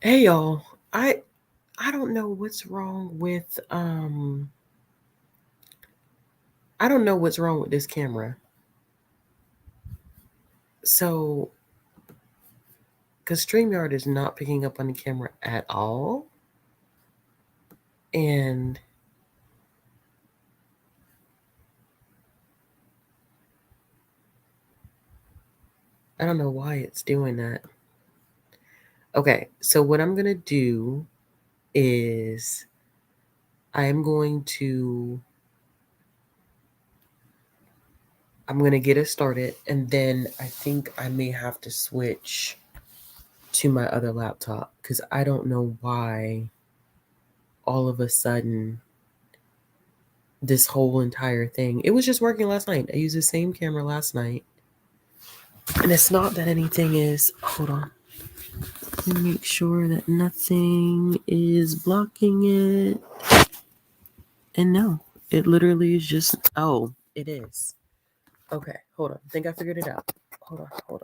Hey y'all. I don't know what's wrong with I don't know what's wrong with this camera. So cuz StreamYard is not picking up on the camera at all. And I don't know why it's doing that. Okay, so what I'm going to do is I am going to I'm going to get us started and then I think I may have to switch to my other laptop cuz I don't know why all of a sudden this whole entire thing. It was just working last night. I used the same camera last night. And it's not that anything is. Hold on. Let me make sure that nothing is blocking it. And no, it literally is just. Oh, it is. Okay, hold on. I think I figured it out. Hold on.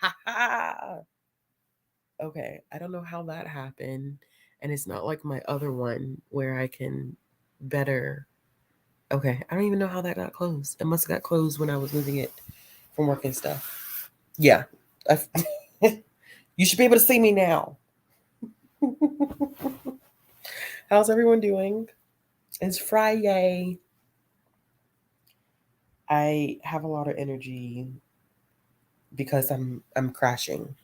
Ha ha! Okay, I don't know how that happened. And it's not like my other one where I can better. Okay, I don't even know how that got closed. It must have got closed when I was moving it from work and stuff. Yeah. I, you should be able to see me now. How's everyone doing? It's Friday. I have a lot of energy because I'm crashing.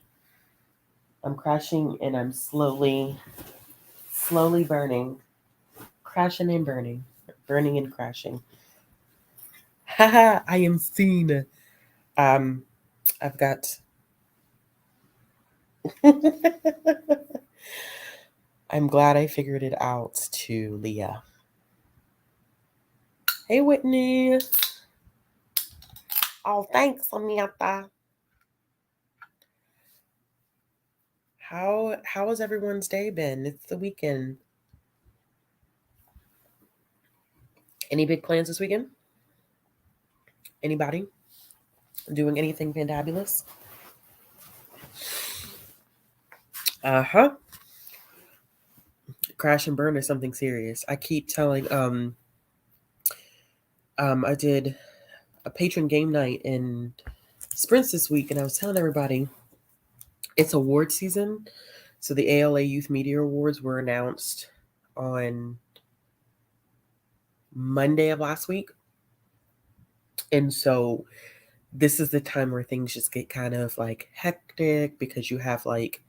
I'm crashing and I'm slowly burning. Crashing and burning. Burning and crashing. Haha, I am seen. Um I've got I'm glad I figured it out to Leah. Hey Whitney. Oh, thanks, Samantha. How has everyone's day been? It's the weekend. Any big plans this weekend? Anybody doing anything fantabulous? Uh-huh. Crash and burn is something serious. I keep telling I did a patron game night in Sprints this week and I was telling everybody it's award season. So the ALA Youth Media Awards were announced on Monday of last week. And so this is the time where things just get kind of like hectic because you have like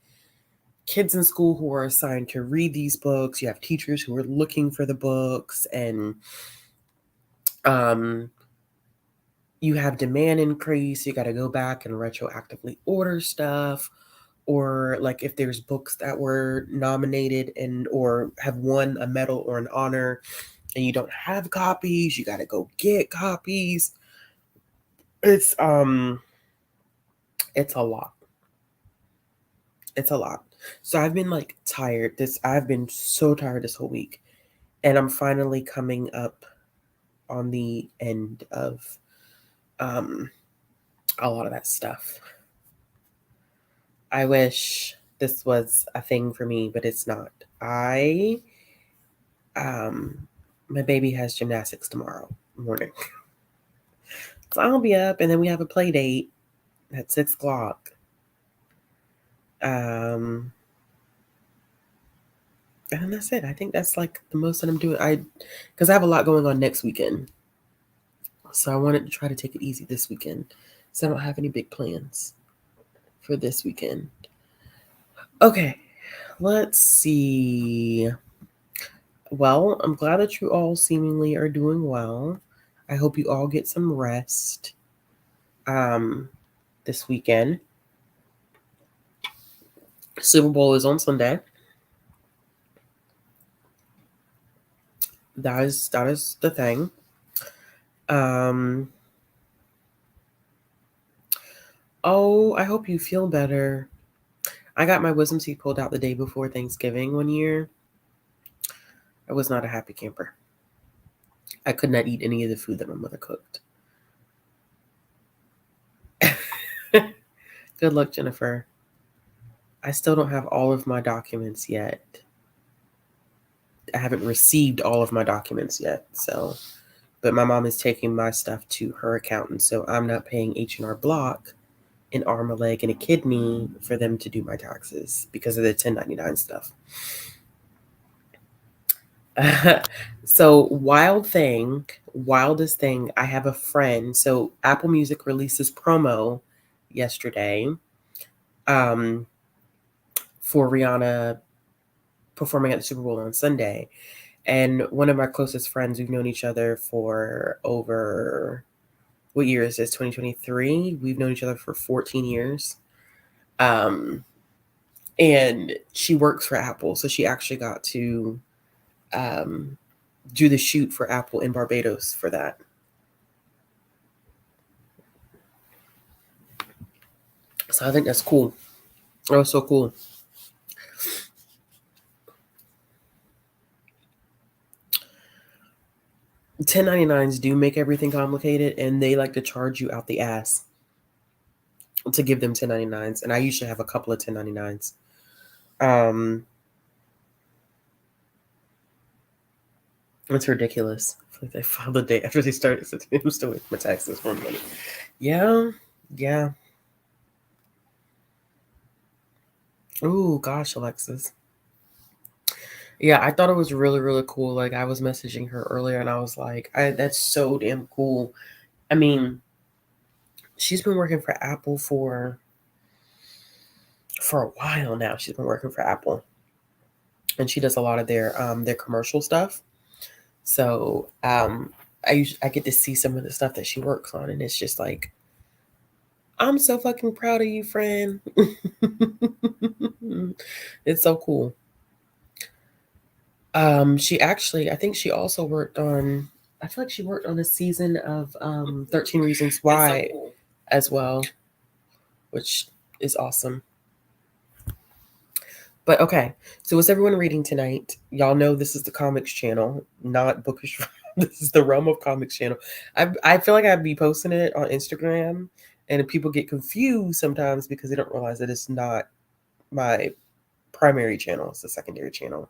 kids in school who are assigned to read these books. You have teachers who are looking for the books, and um, you have demand increase. You got to go back and retroactively order stuff, or like if there's books that were nominated and or have won a medal or an honor, and you don't have copies, you got to go get copies. It's it's a lot. It's a lot. So I've been like tired. I've been so tired this whole week. And I'm finally coming up on the end of um a lot of that stuff. I wish this was a thing for me, but it's not. I um my baby has gymnastics tomorrow morning. So I'll be up and then we have a play date at 6 o'clock. Um and that's it. I think that's like the most that I'm doing. Because I have a lot going on next weekend. So I wanted to try to take it easy this weekend. So I don't have any big plans for this weekend. Okay, let's see. Well, I'm glad that you all seemingly are doing well. I hope you all get some rest um, this weekend. Super Bowl is on Sunday. That is the thing. Um, oh, I hope you feel better. I got my wisdom teeth pulled out the day before Thanksgiving one year. I was not a happy camper. I could not eat any of the food that my mother cooked. Good luck, Jennifer. I still don't have all of my documents yet. I haven't received all of my documents yet. So, but my mom is taking my stuff to her accountant, so I'm not paying H&R Block an arm, a leg, and a kidney for them to do my taxes because of the 1099 stuff. So wildest thing, I have a friend. So Apple Music releases promo yesterday um, for Rihanna performing at the Super Bowl on Sunday. And one of my closest friends, we've known each other for over, what year is this? 2023. We've known each other for 14 years. And she works for Apple. So she actually got to um, do the shoot for Apple in Barbados for that. So I think that's cool. That was so cool. Ten 1099s do make everything complicated, and they like to charge you out the ass to give them 1099s. And I usually have a couple of 1099s. It's ridiculous. Like they filed the day after they started. I'm still waiting for taxes for money. Yeah, yeah. Oh gosh, Alexis. Yeah, I thought it was really, really cool. Like I was messaging her earlier, and I was like, "That's so damn cool." I mean, she's been working for Apple for a while now. She's been working for Apple, and she does a lot of their commercial stuff. So I get to see some of the stuff that she works on, and it's just like, I'm so fucking proud of you, friend. It's so cool. She actually, I think she also worked on. I feel like she worked on a season of 13 Reasons Why so cool. As well, which is awesome. But okay, so what's everyone reading tonight? Y'all know this is the comics channel, not bookish. This is the Realm of Comics channel. I feel like I'd be posting it on Instagram, and people get confused sometimes because they don't realize that it's not my primary channel; it's the secondary channel.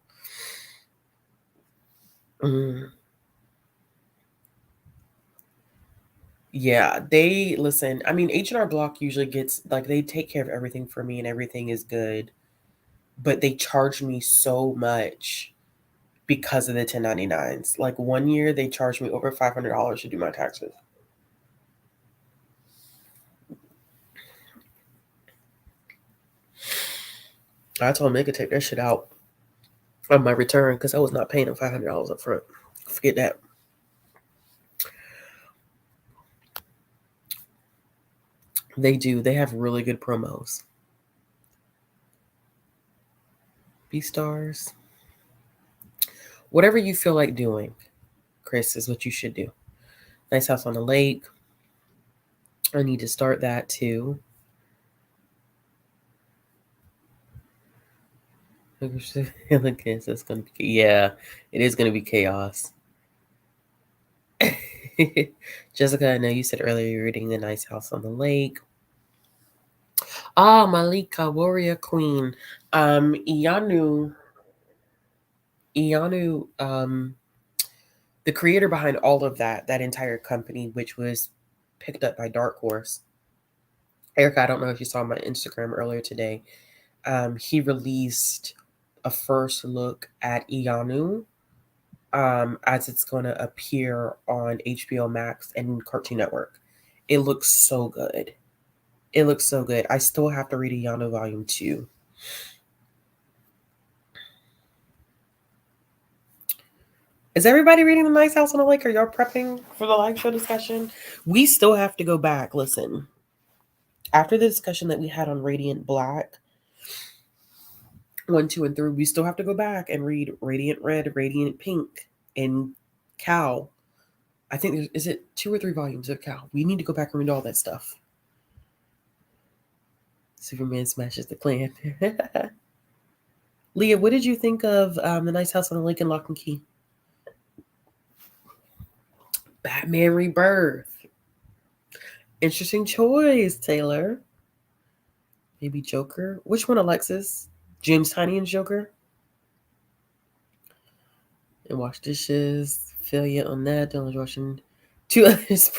Mm. Yeah, they listen. I mean, H&R Block usually gets like they take care of everything for me, and everything is good, but they charge me so much because of the 1099s. Like one year they charged me over $500 to do my taxes. I told them they could take that shit out on my return because I was not paying them $500 up front. Forget that. They do. They have really good promos. B-Stars. Whatever you feel like doing, Chris, is what you should do. Nice House on the Lake. I need to start that too. It's gonna be, yeah, it is gonna be chaos. Jessica, I know you said earlier you're reading The Nice House on the Lake. Ah, Malika, Warrior Queen. Ianu, the creator behind all of that entire company, which was picked up by Dark Horse. Erica, I don't know if you saw my Instagram earlier today. He released a first look at Ianu as it's going to appear on HBO Max and Cartoon Network. It looks so good. It looks so good. I still have to read Ianu Volume 2. Is everybody reading The Nice House on the Lake? Are y'all prepping for the live show discussion? We still have to go back. Listen, after the discussion that we had on Radiant Black, 1, 2, and 3, we still have to go back and read Radiant Red, Radiant Pink, and Cow. I think is it 2 or 3 volumes of Cow. We need to go back and read all that stuff. Superman smashes the Klan. Leah, what did you think of The Nice House on the Lake and Lock and Key? Batman Rebirth. Interesting choice, Taylor. Maybe Joker. Which one, Alexis? James Tynion's Joker? And wash dishes. Failure on that. Dylan's washing 2 others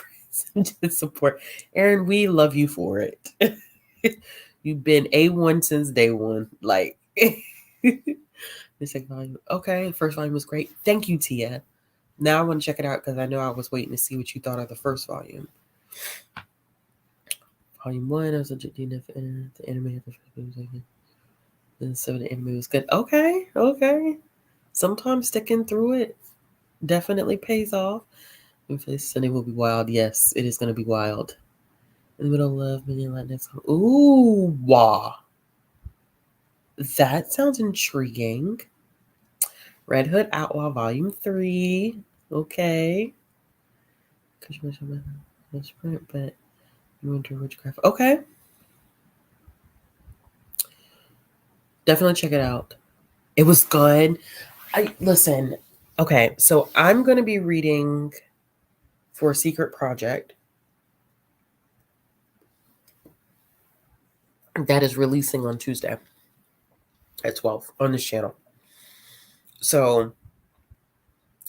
to support. Aaron, we love you for it. You've been A1 since day one. Like, the second volume. Okay, first volume was great. Thank you, Tia. Now I want to check it out because I know I was waiting to see what you thought of the first volume. Volume 1, I was legit enough the anime. Then 7, the anime was good. Okay. Sometimes sticking through it definitely pays off. Sunday will be wild. Yes, it is going to be wild. In the middle of love, million Latinx. Ooh, wow. That sounds intriguing. Red Hood Outlaw Volume 3. Okay. But Winter Witchcraft. Okay. Definitely check it out. It was good. Listen. Okay, so I'm going to be reading for a secret project that is releasing on Tuesday at 12 on this channel. So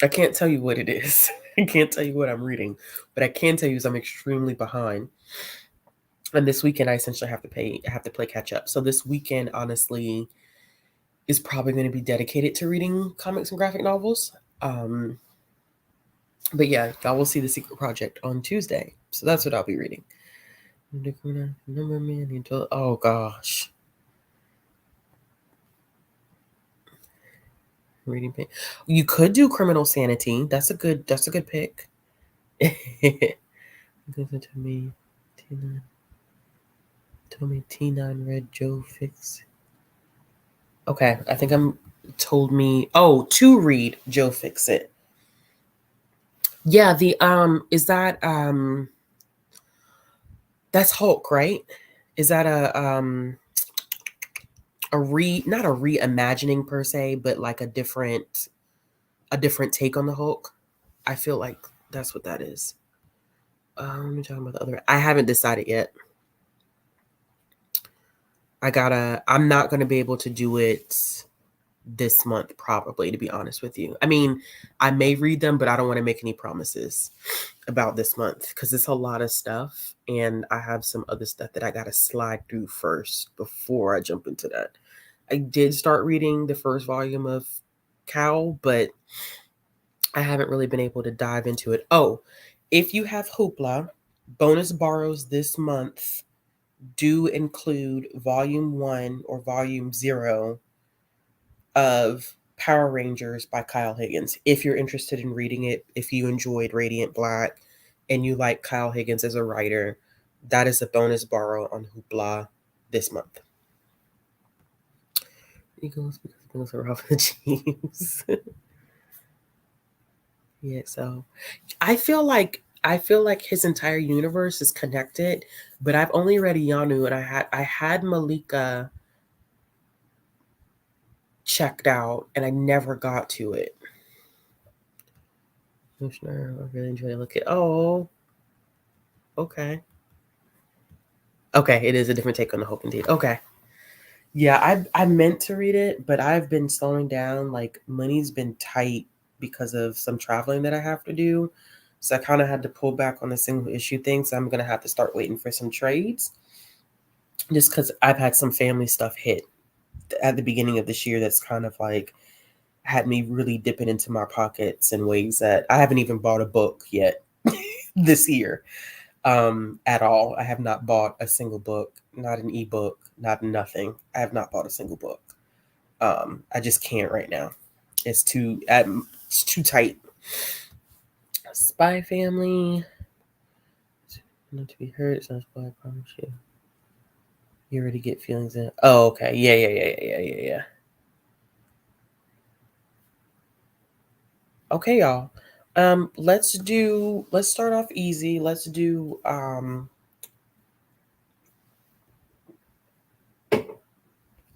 I can't tell you what it is. I can't tell you what I'm reading, but I can tell you is I'm extremely behind. And this weekend I essentially have to play catch up. So this weekend, honestly, is probably going to be dedicated to reading comics and graphic novels. But yeah, y'all will see the secret project on Tuesday. So that's what I'll be reading. Oh gosh. Reading pick. You could do Criminal Sanity. That's a good pick. Listen to me. T9. Tell me T9 read Joe Fix. Okay, I think told me to read Joe Fix It. Yeah, the is that that's Hulk, right? Is that not a reimagining per se, but like a different take on the Hulk? I feel like that's what that is. Let me talk about the other. I haven't decided yet. I'm not gonna be able to do it this month, probably, to be honest with you. I mean, I may read them, but I don't want to make any promises about this month because it's a lot of stuff, and I have some other stuff that I gotta slide through first before I jump into that. I did start reading the first volume of Cow, but I haven't really been able to dive into it. Oh, if you have Hoopla, bonus borrows this month do include volume 1 or volume 0 of Power Rangers by Kyle Higgins. If you're interested in reading it, if you enjoyed Radiant Black and you like Kyle Higgins as a writer, that is a bonus borrow on Hoopla this month. Eagles because are off the Chiefs. Yeah, so I feel like his entire universe is connected, but I've only read Yanu and I had Malika checked out and I never got to it. I really enjoy looking. Oh, okay. Okay, it is a different take on the Hope indeed. Okay. Yeah, I meant to read it, but I've been slowing down. Like money's been tight because of some traveling that I have to do. So I kind of had to pull back on the single issue thing. So I'm gonna have to start waiting for some trades. Just because I've had some family stuff hit at the beginning of this year that's kind of like had me really dipping into my pockets in ways that I haven't even bought a book yet this year. At all. I have not bought a single book, not an ebook, not nothing. I have not bought a single book. I just can't right now. It's too tight. Spy Family. Not to be hurt. It's not spy. I promise you. You already get feelings in. Oh, okay. Yeah. Okay, y'all. Let's start off easy. Let's do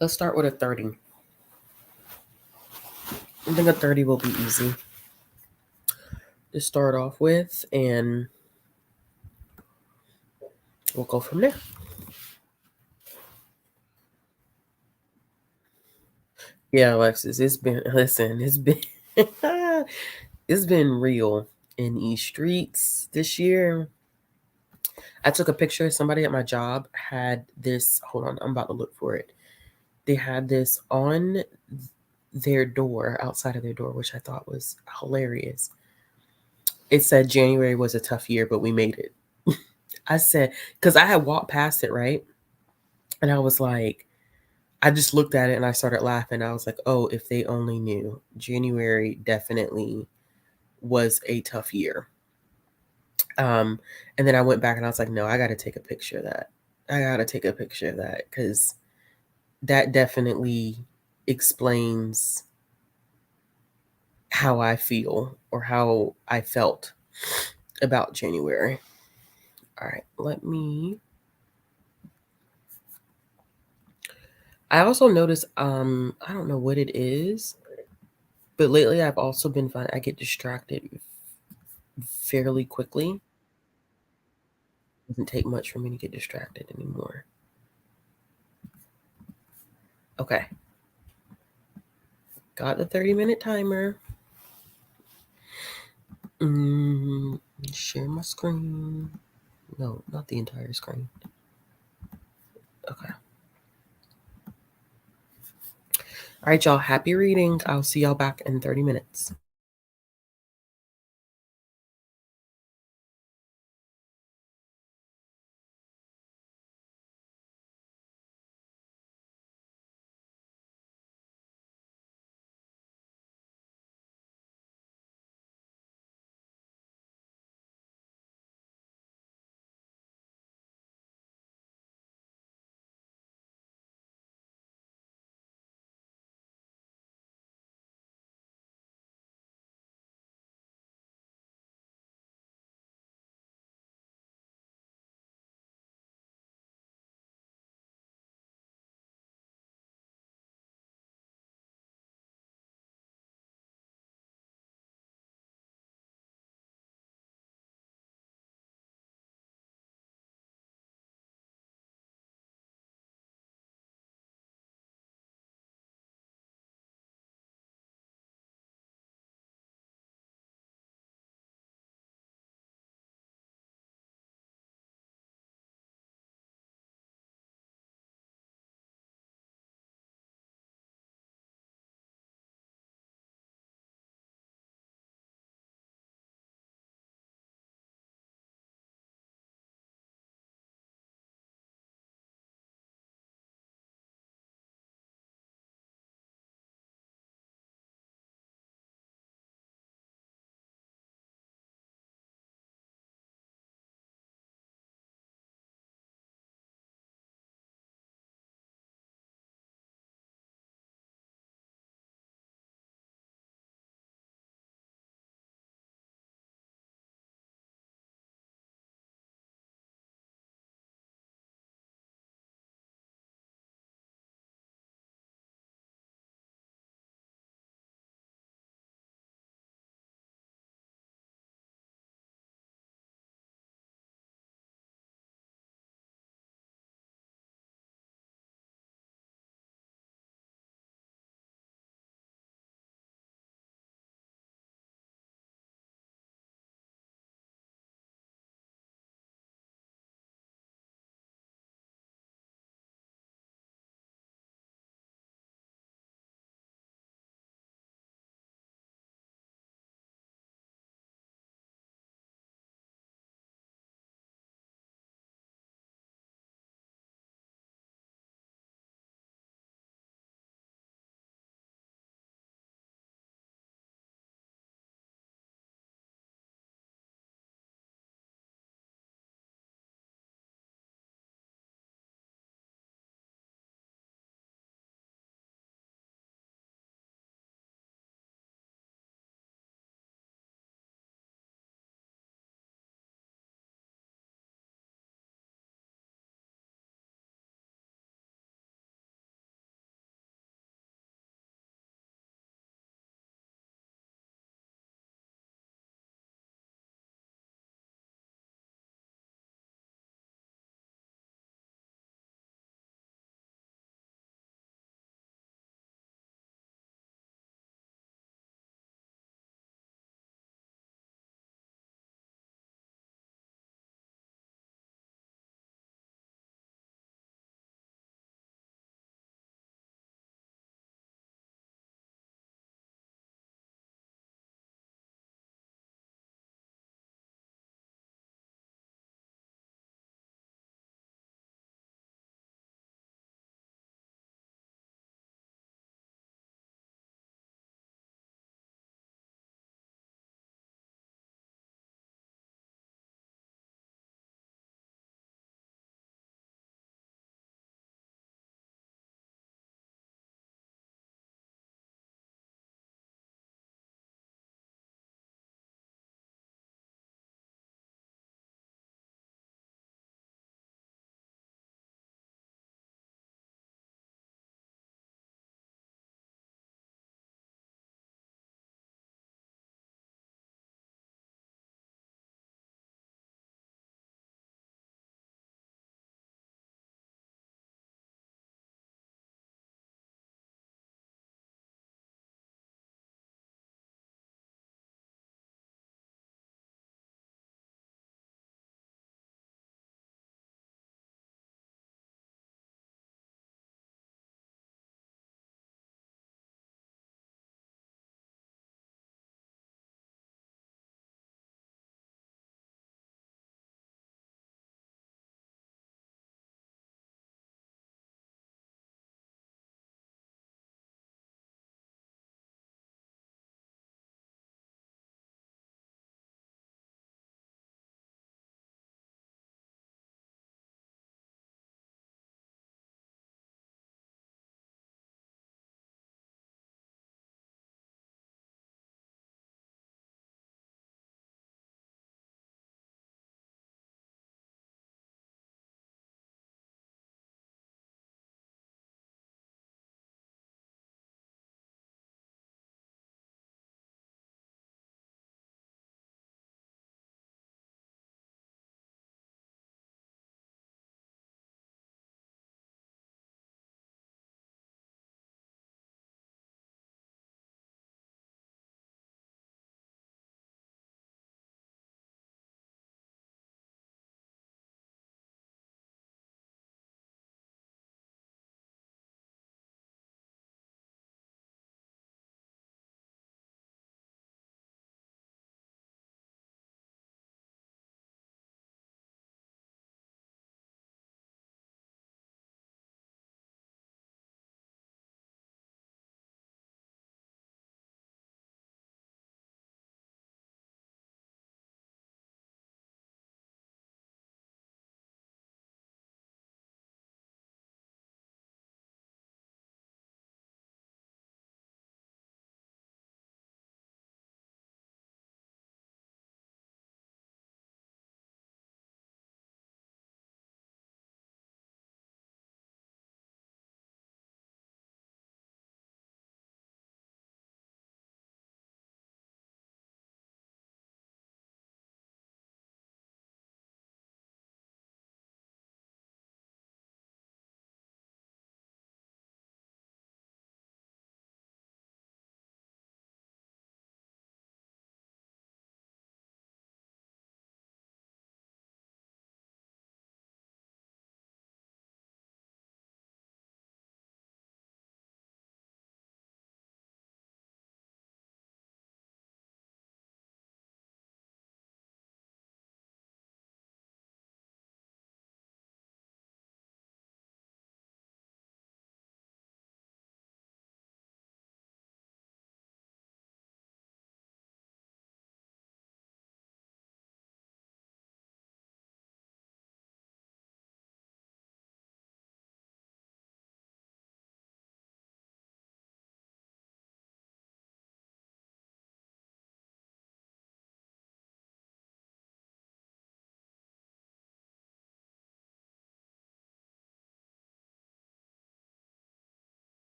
let's start with a 30. I think a 30 will be easy to start off with, and we'll go from there. Yeah, Alexis, it's been listen, it's been it's been real in these streets this year. I took a picture. Somebody at my job had this. Hold on, I'm about to look for it. They had this on their door, outside of their door, which I thought was hilarious. It said January was a tough year, but we made it. I said, because I had walked past it, right? And I was like, I just looked at it and I started laughing. I was like, oh, if they only knew. January definitely was a tough year. Um, and then I went back and I was like, no, I got to take a picture of that. I got to take a picture of that because that definitely explains how I feel or how I felt about January. All right, let me. I also noticed, I don't know what it is, but lately I've also been finding I get distracted fairly quickly. It doesn't take much for me to get distracted anymore. Okay, got the 30-minute timer. Mm, share my screen. No, not the entire screen. Okay. All right, y'all. Happy reading. I'll see y'all back in 30 minutes.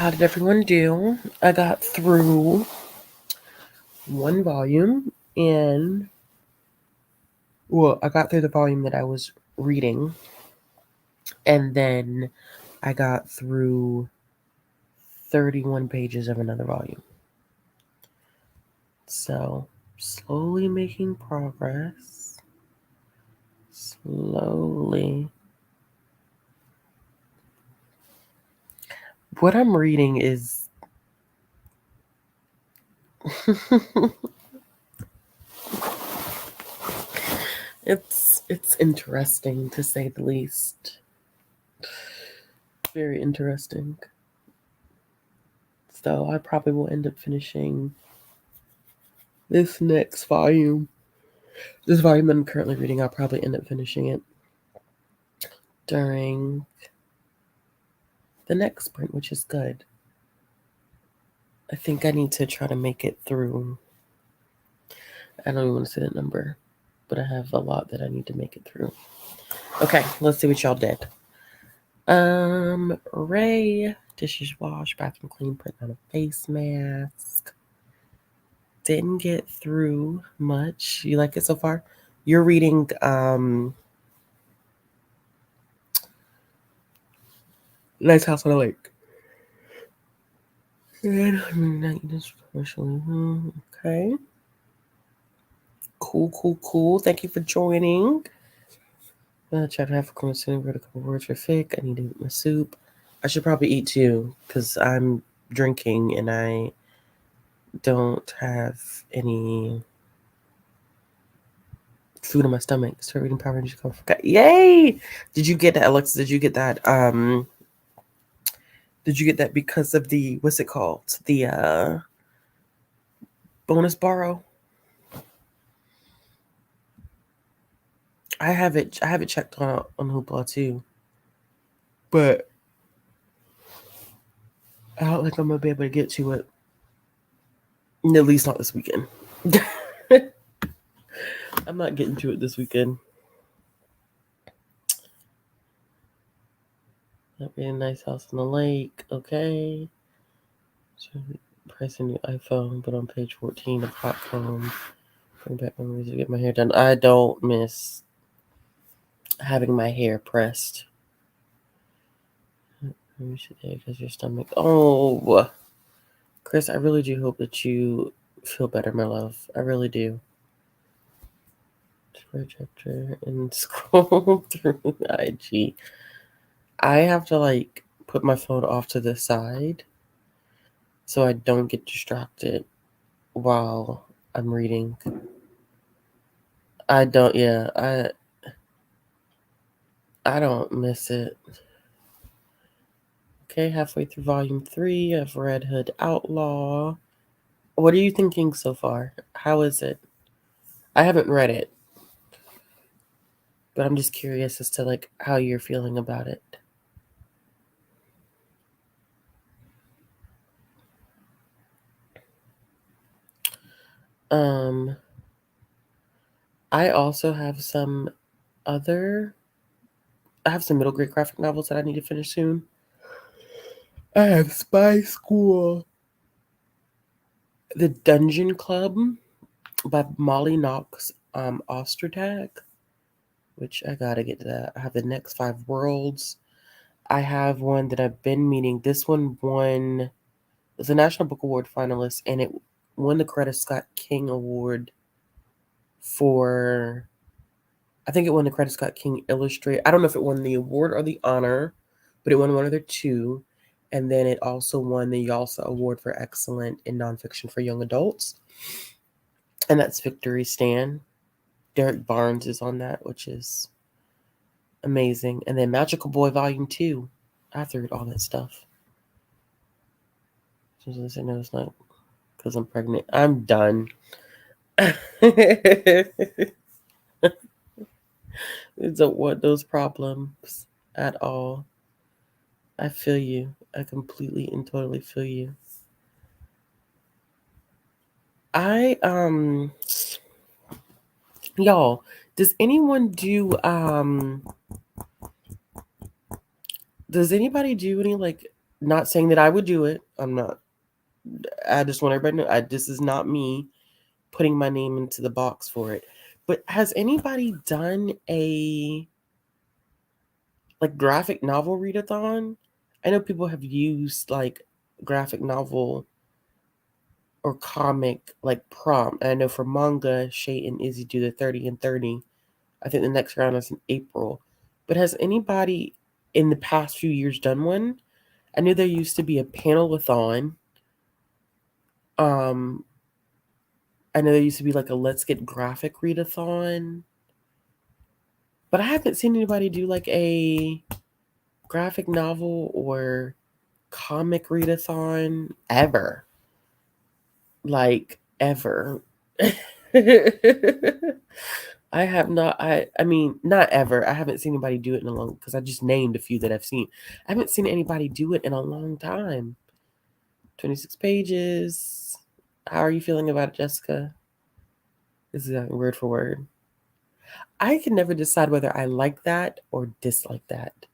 How did everyone do? I got through one volume and well, I got through the volume that I was reading, and then I got through 31 pages of another volume. So, slowly making progress. Slowly. What I'm reading is it's interesting to say the least. Very interesting. So I probably will end up finishing this next volume. This volume that I'm currently reading, I'll probably end up finishing it during the next sprint, which is good. I think I need to try to make it through. I don't even want to say that number, but I have a lot that I need to make it through. Okay, let's see what y'all did. Ray, dishes washed, bathroom clean, putting on a face mask. Didn't get through much. You like it so far? You're reading Nice House on the Lake. Okay. Cool. Thank you for joining. Try to have a conversation with a couple words for Fic. I need to eat my soup. I should probably eat too, because I'm drinking and I don't have any food in my stomach. Start reading Power Rangers. Yay! Did you get that, Alexis? Did you get that? Did you get that because of the what's it called? The bonus borrow? I have it checked on Hoopla too. But I don't think I'm gonna be able to get to it. At least not this weekend. I'm not getting to it this weekend. Not being a nice house on the lake. Okay. So pressing new iPhone, but on page 14 of Hot Comb. Bring back memories to get my hair done. I don't miss having my hair pressed. Because your stomach. Oh, Chris, I really do hope that you feel better, my love. I really do. Projector and scroll through IG. I have to put my phone off to the side so I don't get distracted while I'm reading. I don't. Yeah, I don't miss it. Okay, halfway through volume 3 of Red Hood Outlaw. What are you thinking so far? How is it? I haven't read it, but I'm just curious as to how you're feeling about it. I also have some middle grade graphic novels that I need to finish soon. I have Spy School, The Dungeon Club by Molly Knox Ostertag, which I gotta get to that. I have The Next 5 Worlds. I have one that I've been meaning. This one won. It's a National Book Award finalist, and it won the Coretta Scott King Award for. I think it won the Coretta Scott King Illustrate. I don't know if it won the award or the honor, but it won one of their two. And then it also won the YALSA Award for Excellent in Nonfiction for Young Adults. And that's Victory Stan. Derek Barnes is on that, which is amazing. And then Magical Boy Volume 2. I have to read all that stuff. So no, it's not because I'm pregnant. I'm done. I don't want those problems at all. I feel you. I completely and totally feel you. Y'all, does anyone does anybody do any Not saying that I would do it. I'm not. I just want everybody to know this is not me putting my name into the box for it. But has anybody done a like graphic novel readathon? I know people have used like graphic novel or comic like prompt. I know for manga, Shay and Izzy do the 30 and 30. I think the next round is in April. But has anybody in the past few years done one? I knew there used to be a panel-a-thon. Um, I know there used to be like a Let's Get Graphic readathon. But I haven't seen anybody do like a graphic novel or comic readathon ever. Like ever. I have not. I mean, not ever. I haven't seen anybody do it in a long. Because I just named a few that I've seen. I haven't seen anybody do it in a long time. 26 pages. How are you feeling about it, Jessica? This is word for word. I can never decide whether I like that or dislike that.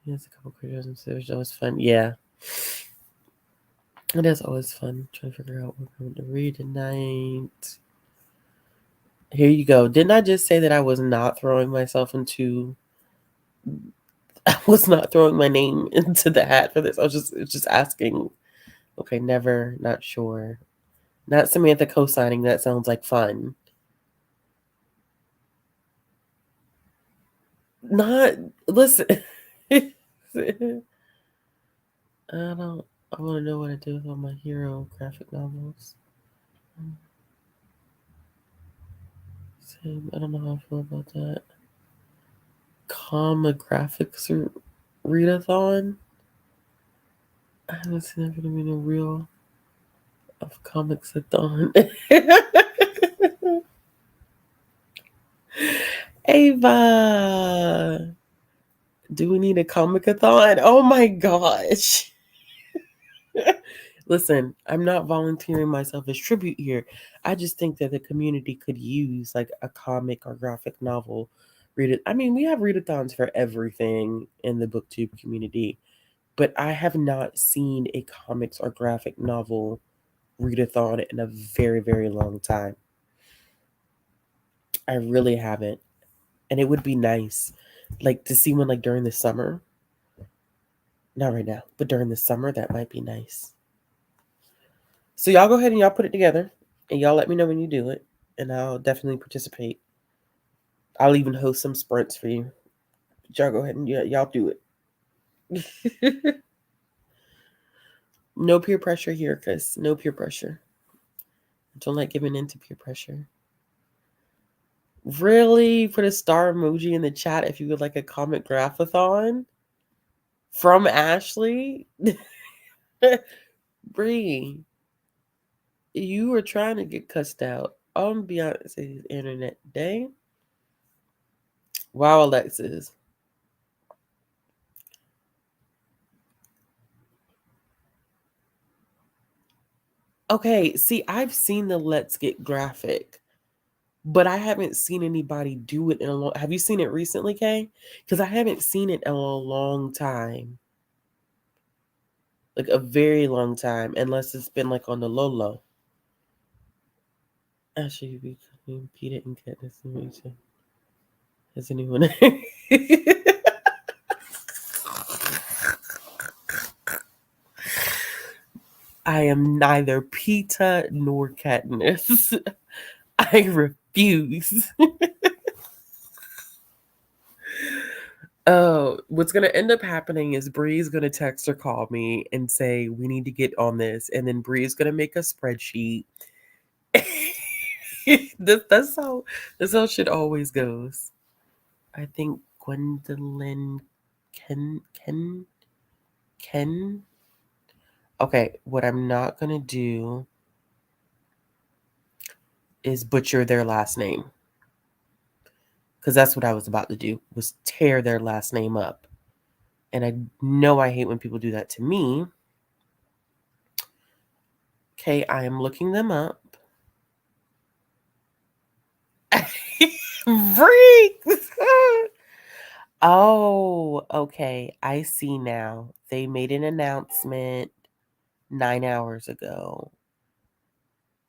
Yes, a couple creatures and series. Always fun. Yeah. It is always fun trying to figure out what we're going to read tonight. Here you go. Didn't I just say that I was not throwing myself into... I was not throwing my name into the hat for this. I was just asking. Okay, never, not sure. Not Samantha co-signing. That sounds like fun. Not, listen. I want to know what I do with all my hero graphic novels. Same. I don't know how I feel about that. Comma graphics readathon. I haven't seen that going to be no real of comics a thon. Ava, do we need a comic-a-thon? Oh my gosh. Listen, I'm not volunteering myself as tribute here. I just think that the community could use like a comic or graphic novel. Read it. I mean, we have readathons for everything in the booktube community, but I have not seen a comics or graphic novel readathon in a very, very long time. I really haven't. And it would be nice like to see one like during the summer. Not right now, but during the summer, that might be nice. So y'all go ahead and y'all put it together, and y'all let me know when you do it, and I'll definitely participate. I'll even host some sprints for you. But y'all go ahead and y'all do it. No peer pressure here, Chris. No peer pressure. Don't like giving in to peer pressure. Really? Put a star emoji in the chat if you would like a comic graphathon? From Ashley? Bree, you were trying to get cussed out on Beyonce's internet day. Wow, Alexis. Okay, see, I've seen the Let's Get Graphic, but I haven't seen anybody do it in a long... Have you seen it recently, Kay? Because I haven't seen it in a long time. Like a very long time, unless it's been like on the low. Actually, you between Peter and Katniss. Has anyone... I am neither Peeta nor Katniss. I refuse. Oh, what's gonna end up happening is Bree's gonna text or call me and say we need to get on this, and then Bree's gonna make a spreadsheet. That's how shit always goes. I think Gwendolyn Ken. Okay, what I'm not gonna do is butcher their last name. Because that's what I was about to do, was tear their last name up. And I know I hate when people do that to me. Okay, I am looking them up. Freak! Oh, okay. I see now. They made an announcement 9 hours ago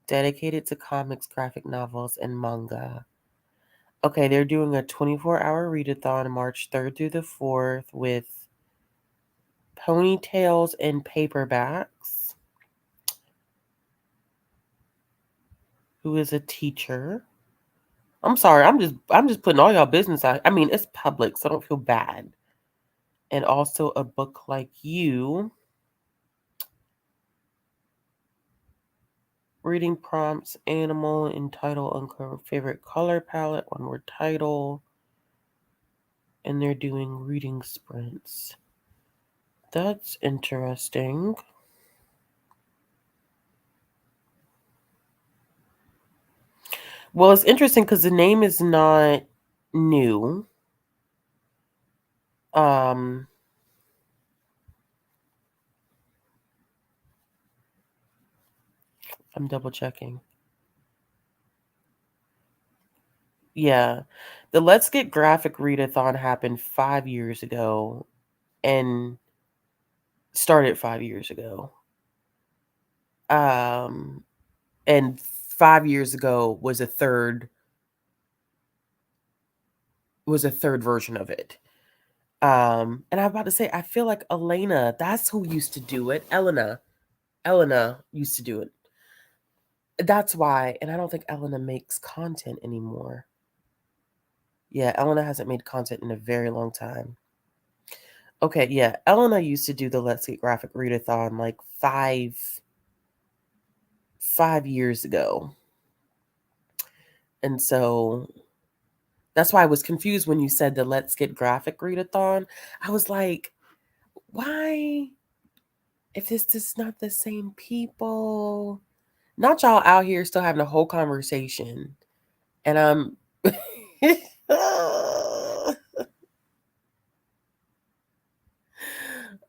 dedicated to comics, graphic novels, and manga. Okay, they're doing a 24-hour readathon March 3rd through the 4th with ponytails and paperbacks. Who is a teacher? I'm sorry, I'm just putting all y'all business out. I mean, it's public, so don't feel bad. And also a book like you. Reading prompts, animal, and title, uncover favorite color palette, one word title. And they're doing reading sprints. That's interesting. Well, it's interesting because the name is not new. Um, I'm double checking. Yeah. The Let's Get Graphic Readathon happened 5 years ago and started 5 years ago. And 5 years ago was a third version of it. And I'm about to say, I feel like Elena, that's who used to do it. Elena used to do it. That's why, and I don't think Elena makes content anymore. Yeah, Elena hasn't made content in a very long time. Okay, yeah, Elena used to do the Let's Get Graphic Readathon like five years ago. And so that's why I was confused when you said the Let's Get Graphic Readathon. I was like, why? If this is not the same people, not y'all out here still having a whole conversation. And I'm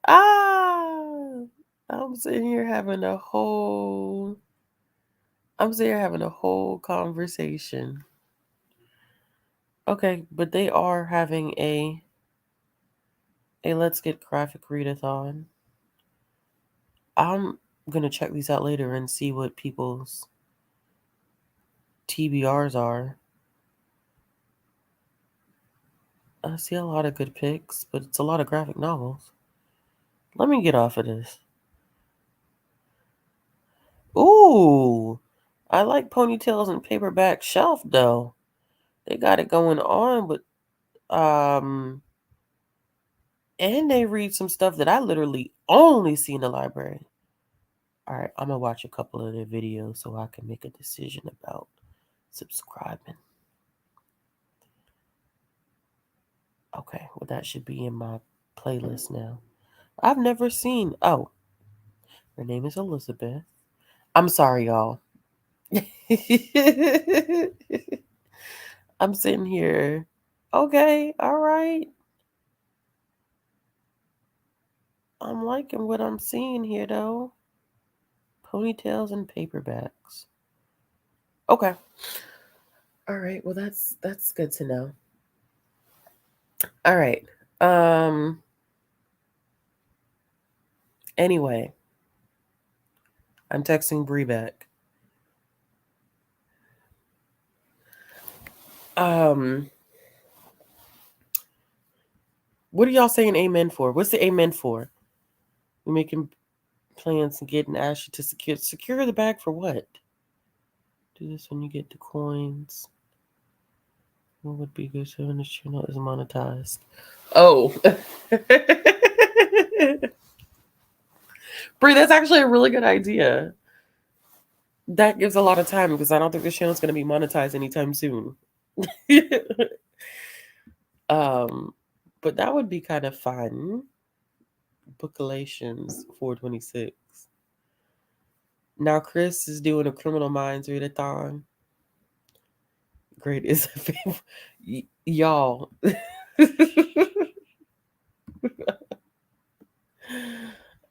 ah, I'm sitting here having a whole conversation. Okay, but they are having a Let's Get Graphic Readathon. I'm gonna check these out later and see what people's TBRs are. I see a lot of good picks, but it's a lot of graphic novels. Let me get off of this. Ooh, I like ponytails and paperback shelf though. They got it going on, but and they read some stuff that I literally only see in the library. All right, I'm gonna watch a couple of their videos so I can make a decision about subscribing. Okay, well that should be in my playlist now. I've never seen. Oh, her name is Elizabeth. I'm sorry, y'all. I'm sitting here. Okay, all right. I'm liking what I'm seeing here, though. Ponytails and paperbacks. Okay. All right. Well, that's good to know. All right. Anyway, I'm texting Bree back. What are y'all saying amen for? What's the amen for? We're making plans and getting Ashley to secure the bag for what? Do this when you get the coins. What would be good so when this channel is monetized? Oh. Brie, that's actually a really good idea. That gives a lot of time because I don't think this channel is going to be monetized anytime soon. But that would be kind of fun. Bookalations 426. Now Chris is doing a Criminal Minds readathon. Great is y'all.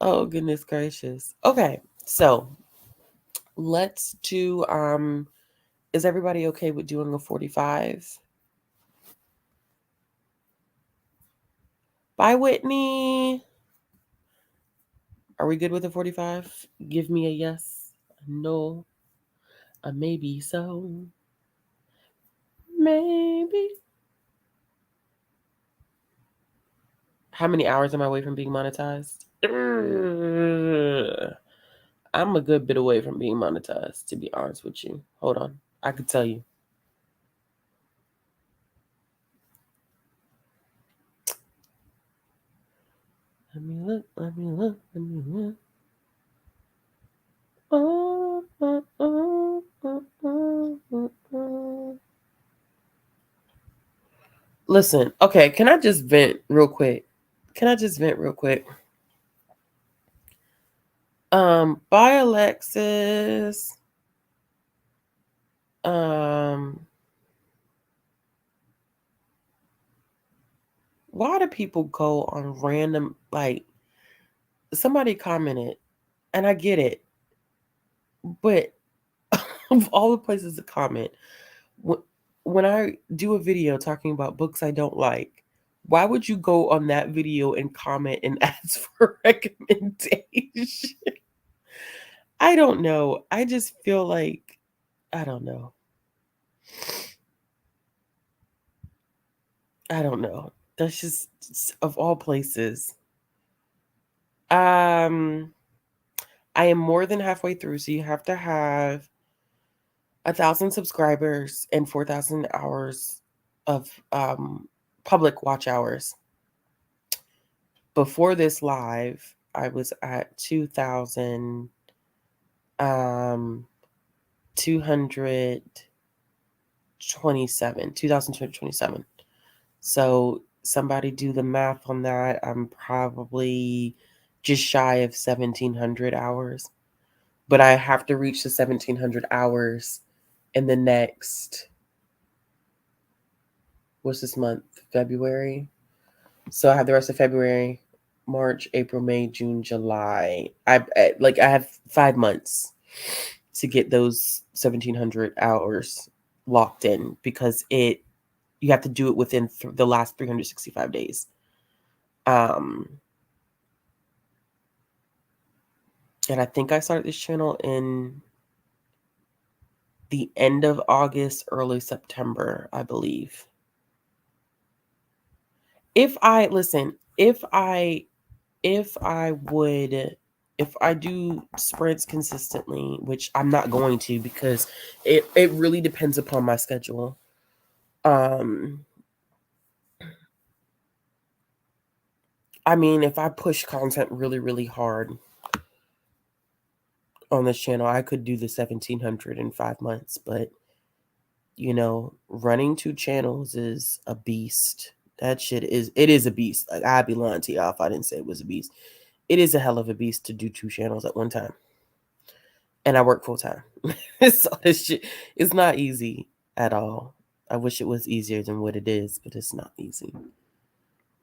Oh goodness gracious. Okay, so let's do is everybody okay with doing a 45? Bye, Whitney. Are we good with the 45? Give me a yes, a no, a maybe so. Maybe. How many hours am I away from being monetized? I'm a good bit away from being monetized, to be honest with you. Hold on. I could tell you. Let me look, let me look, let me look. Listen, okay, can I just vent real quick? Bye Alexis. Why do people go on random, like, somebody commented, and I get it, but of all the places to comment, when I do a video talking about books I don't like, why would you go on that video and comment and ask for recommendation? I don't know. I just feel like, I don't know. That's just, of all places. I am more than halfway through, so you have to have 1,000 subscribers and 4,000 hours of public watch hours. Before this live, I was at 2,227. So somebody do the math on that. I'm probably just shy of 1,700 hours. But I have to reach the 1,700 hours in the next, what's this month? February. So I have the rest of February, March, April, May, June, July. I have 5 months to get those 1,700 hours locked in, because you have to do it within the last 365 days. And I think I started this channel in the end of August, early September, I believe. If I do sprints consistently, which I'm not going to, because it really depends upon my schedule. I mean, if I push content really, really hard on this channel, I could do the 1,700 in 5 months. But, running 2 channels is a beast. It is a beast. Like, I'd be lying to y'all if I didn't say it was a beast. It is a hell of a beast to do 2 channels at one time. And I work full time. So this shit, it's not easy at all. I wish it was easier than what it is, but it's not easy.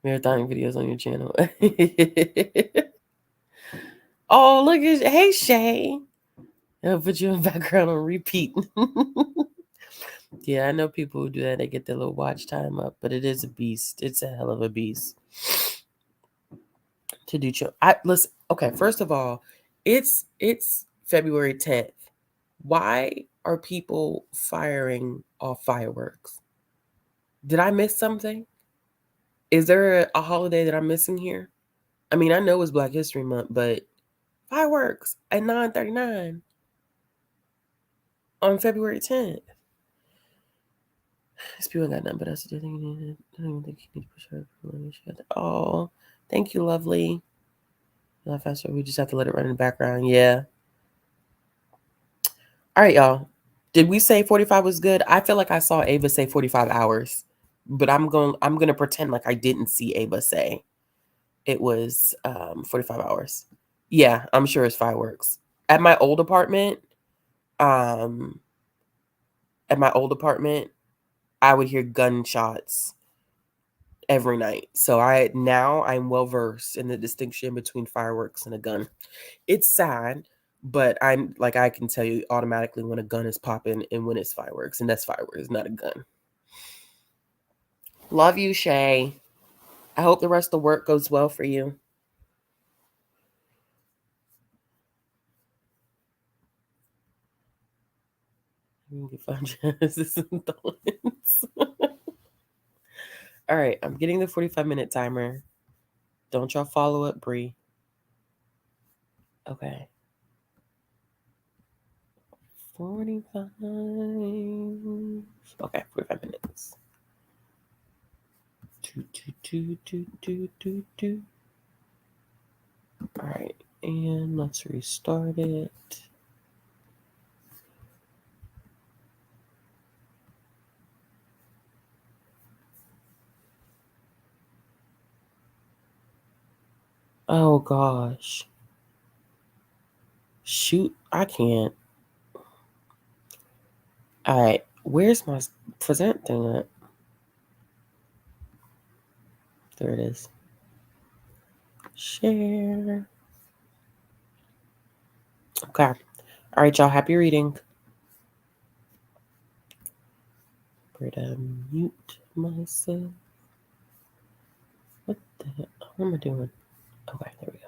Marathon videos on your channel. Oh, look at, hey Shay. I'll put you in background on repeat. Yeah, I know people who do that. They get their little watch time up, but it is a beast. It's a hell of a beast to do. Listen. Okay, first of all, it's February 10th. Why are people firing off fireworks? Did I miss something? Is there a holiday that I'm missing here? I mean, I know it's Black History Month, but fireworks at 9:39 on February 10th. These people got nothing but us to do. I don't even think you need to push her. Oh, thank you, lovely. Faster. We just have to let it run in the background. Yeah. All right, y'all. Did we say 45 was good? I feel like I saw Ava say 45 hours, but I'm gonna pretend like I didn't see Ava say it was 45 hours. Yeah, I'm sure it's fireworks. At my old apartment, I would hear gunshots every night. So I'm well versed in the distinction between fireworks and a gun. It's sad, but I can tell you automatically when a gun is popping and when it's fireworks, and that's fireworks, not a gun. Love you, Shay. I hope the rest of the work goes well for you. You can find justice and tolerance. All right, I'm getting the 45-minute timer. Don't y'all follow up, Bree. Okay. 45. Okay, 45 minutes. Do. All right, and let's restart it. Oh gosh. Shoot, I can't. All right, where's my present thing at? There it is. Share. Okay. All right, y'all. Happy reading. Where to mute myself? What the hell? What am I doing? Okay, there we go.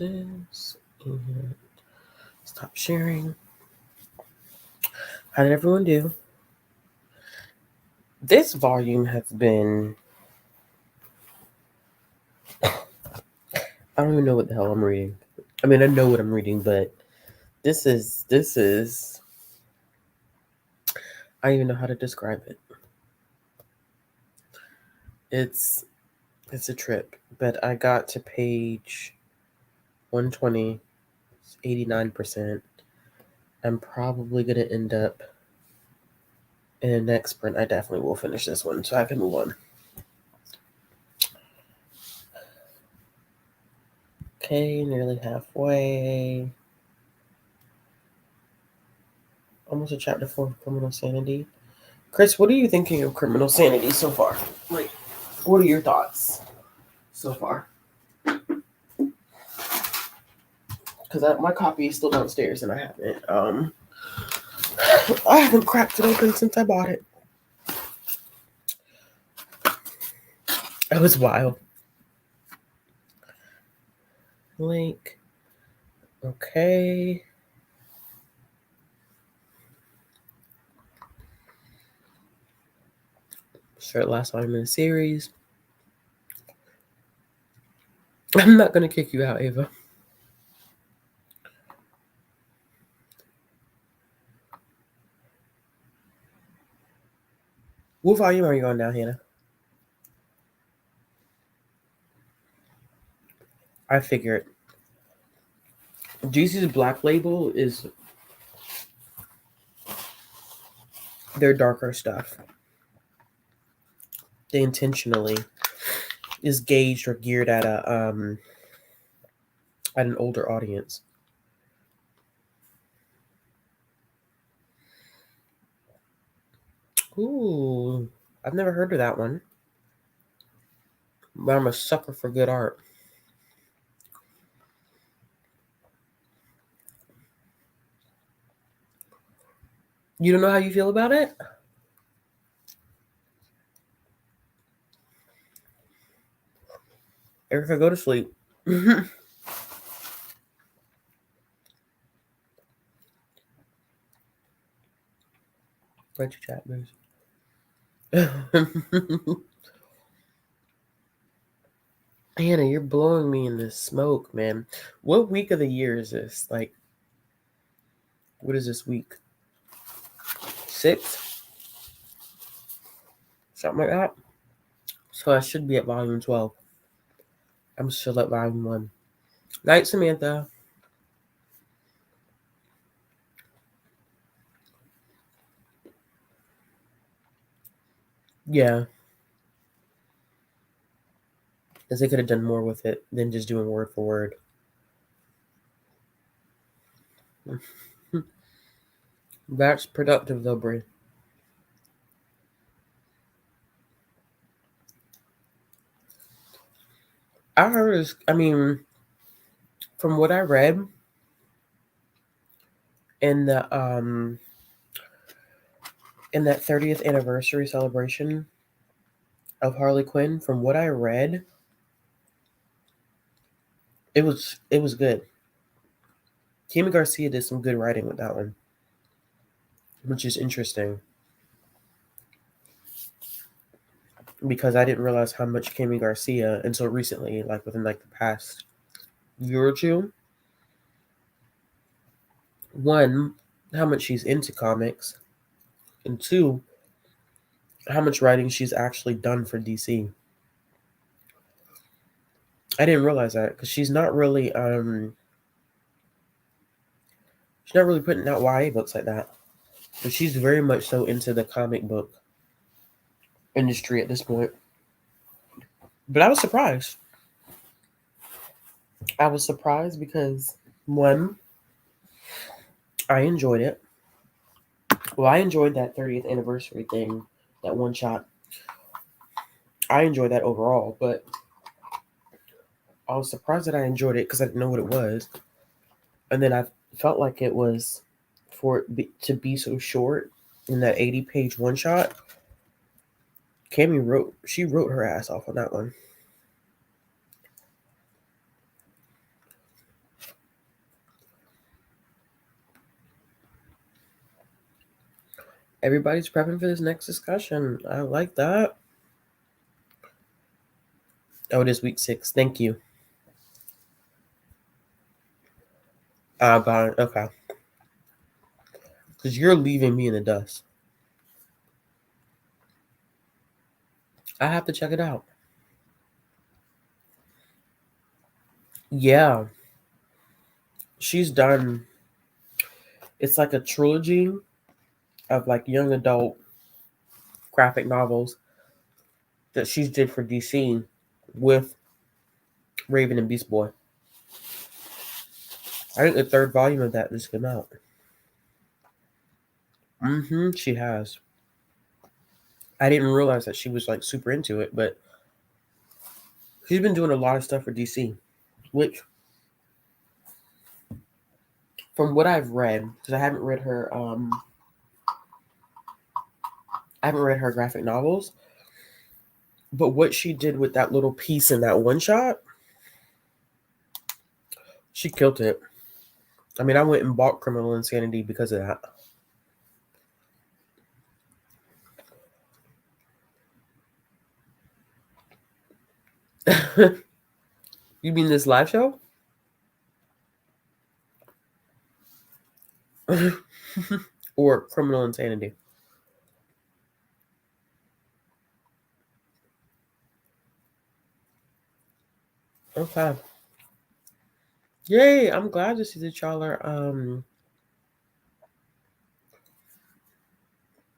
this and stop sharing. How did everyone do? This volume has been, I don't even know what the hell I'm reading. I mean, I know what I'm reading, but this is, I don't even know how to describe it. It's a trip, but I got to page 120, 89%. I'm probably going to end up in the next sprint. I definitely will finish this one so I can move on. Okay, nearly halfway. Almost a chapter 4 of Criminal Sanity. Chris, what are you thinking of Criminal Sanity so far? Like, what are your thoughts so far? Because my copy is still downstairs and I haven't cracked it open since I bought it. That was wild. Link. Okay. Start last volume in the series. I'm not gonna kick you out, Ava. What volume are you on now, Hannah? I figured. GC's Black Label is their darker stuff. They intentionally is gauged or geared at an older audience. Ooh, I've never heard of that one. But I'm a sucker for good art. You don't know how you feel about it? Erica, go to sleep. Where'd you chat, Bruce? Hannah, you're blowing me in the smoke, man. What week of the year is this? Like, what is this week? 6th? Something like that? So I should be at volume 12. I'm still at volume 1. Night, Samantha. Yeah. Because they could have done more with it than just doing word for word. That's productive, though, Brie. I heard, from what I read in the in that 30th anniversary celebration of Harley Quinn, from what I read, it was good. Kimi Garcia did some good writing with that one, which is interesting because I didn't realize how much Kimi Garcia until recently, like within like the past year or two. One, how much she's into comics, and two, how much writing she's actually done for DC. I didn't realize that because she's not really putting out YA books like that. But she's very much so into the comic book industry at this point. But I was surprised. I was surprised because, one, I enjoyed it. Well, I enjoyed that 30th anniversary thing, that one shot. I enjoyed that overall, but I was surprised that I enjoyed it because I didn't know what it was. And then I felt like it was to be so short in that 80-page one shot. Cami wrote her ass off on that one. Everybody's prepping for this next discussion. I like that. Oh, it is week 6. Thank you. Got it. Okay. Because you're leaving me in the dust. I have to check it out. Yeah. She's done. It's like a trilogy of like young adult graphic novels that she did for DC with Raven and Beast Boy. I think the 3rd volume of that just came out. She has. I didn't realize that she was like super into it, but she's been doing a lot of stuff for DC, which, from what I've read, because I haven't read her graphic novels, but what she did with that little piece in that one shot, she killed it. I mean, I went and bought Criminal Insanity because of that. You mean this live show? Or Criminal Insanity? Okay. Yay, I'm glad to see that y'all are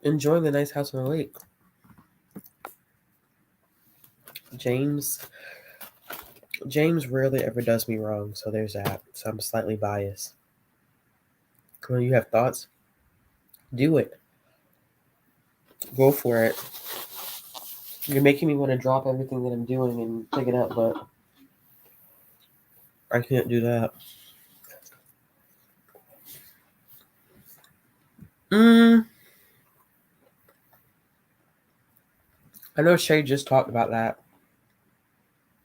enjoying the nice house on the lake. James rarely ever does me wrong, so there's that. So I'm slightly biased. Come on, you have thoughts? Do it. Go for it. You're making me want to drop everything that I'm doing and pick it up, but I can't do that. I know Shay just talked about that.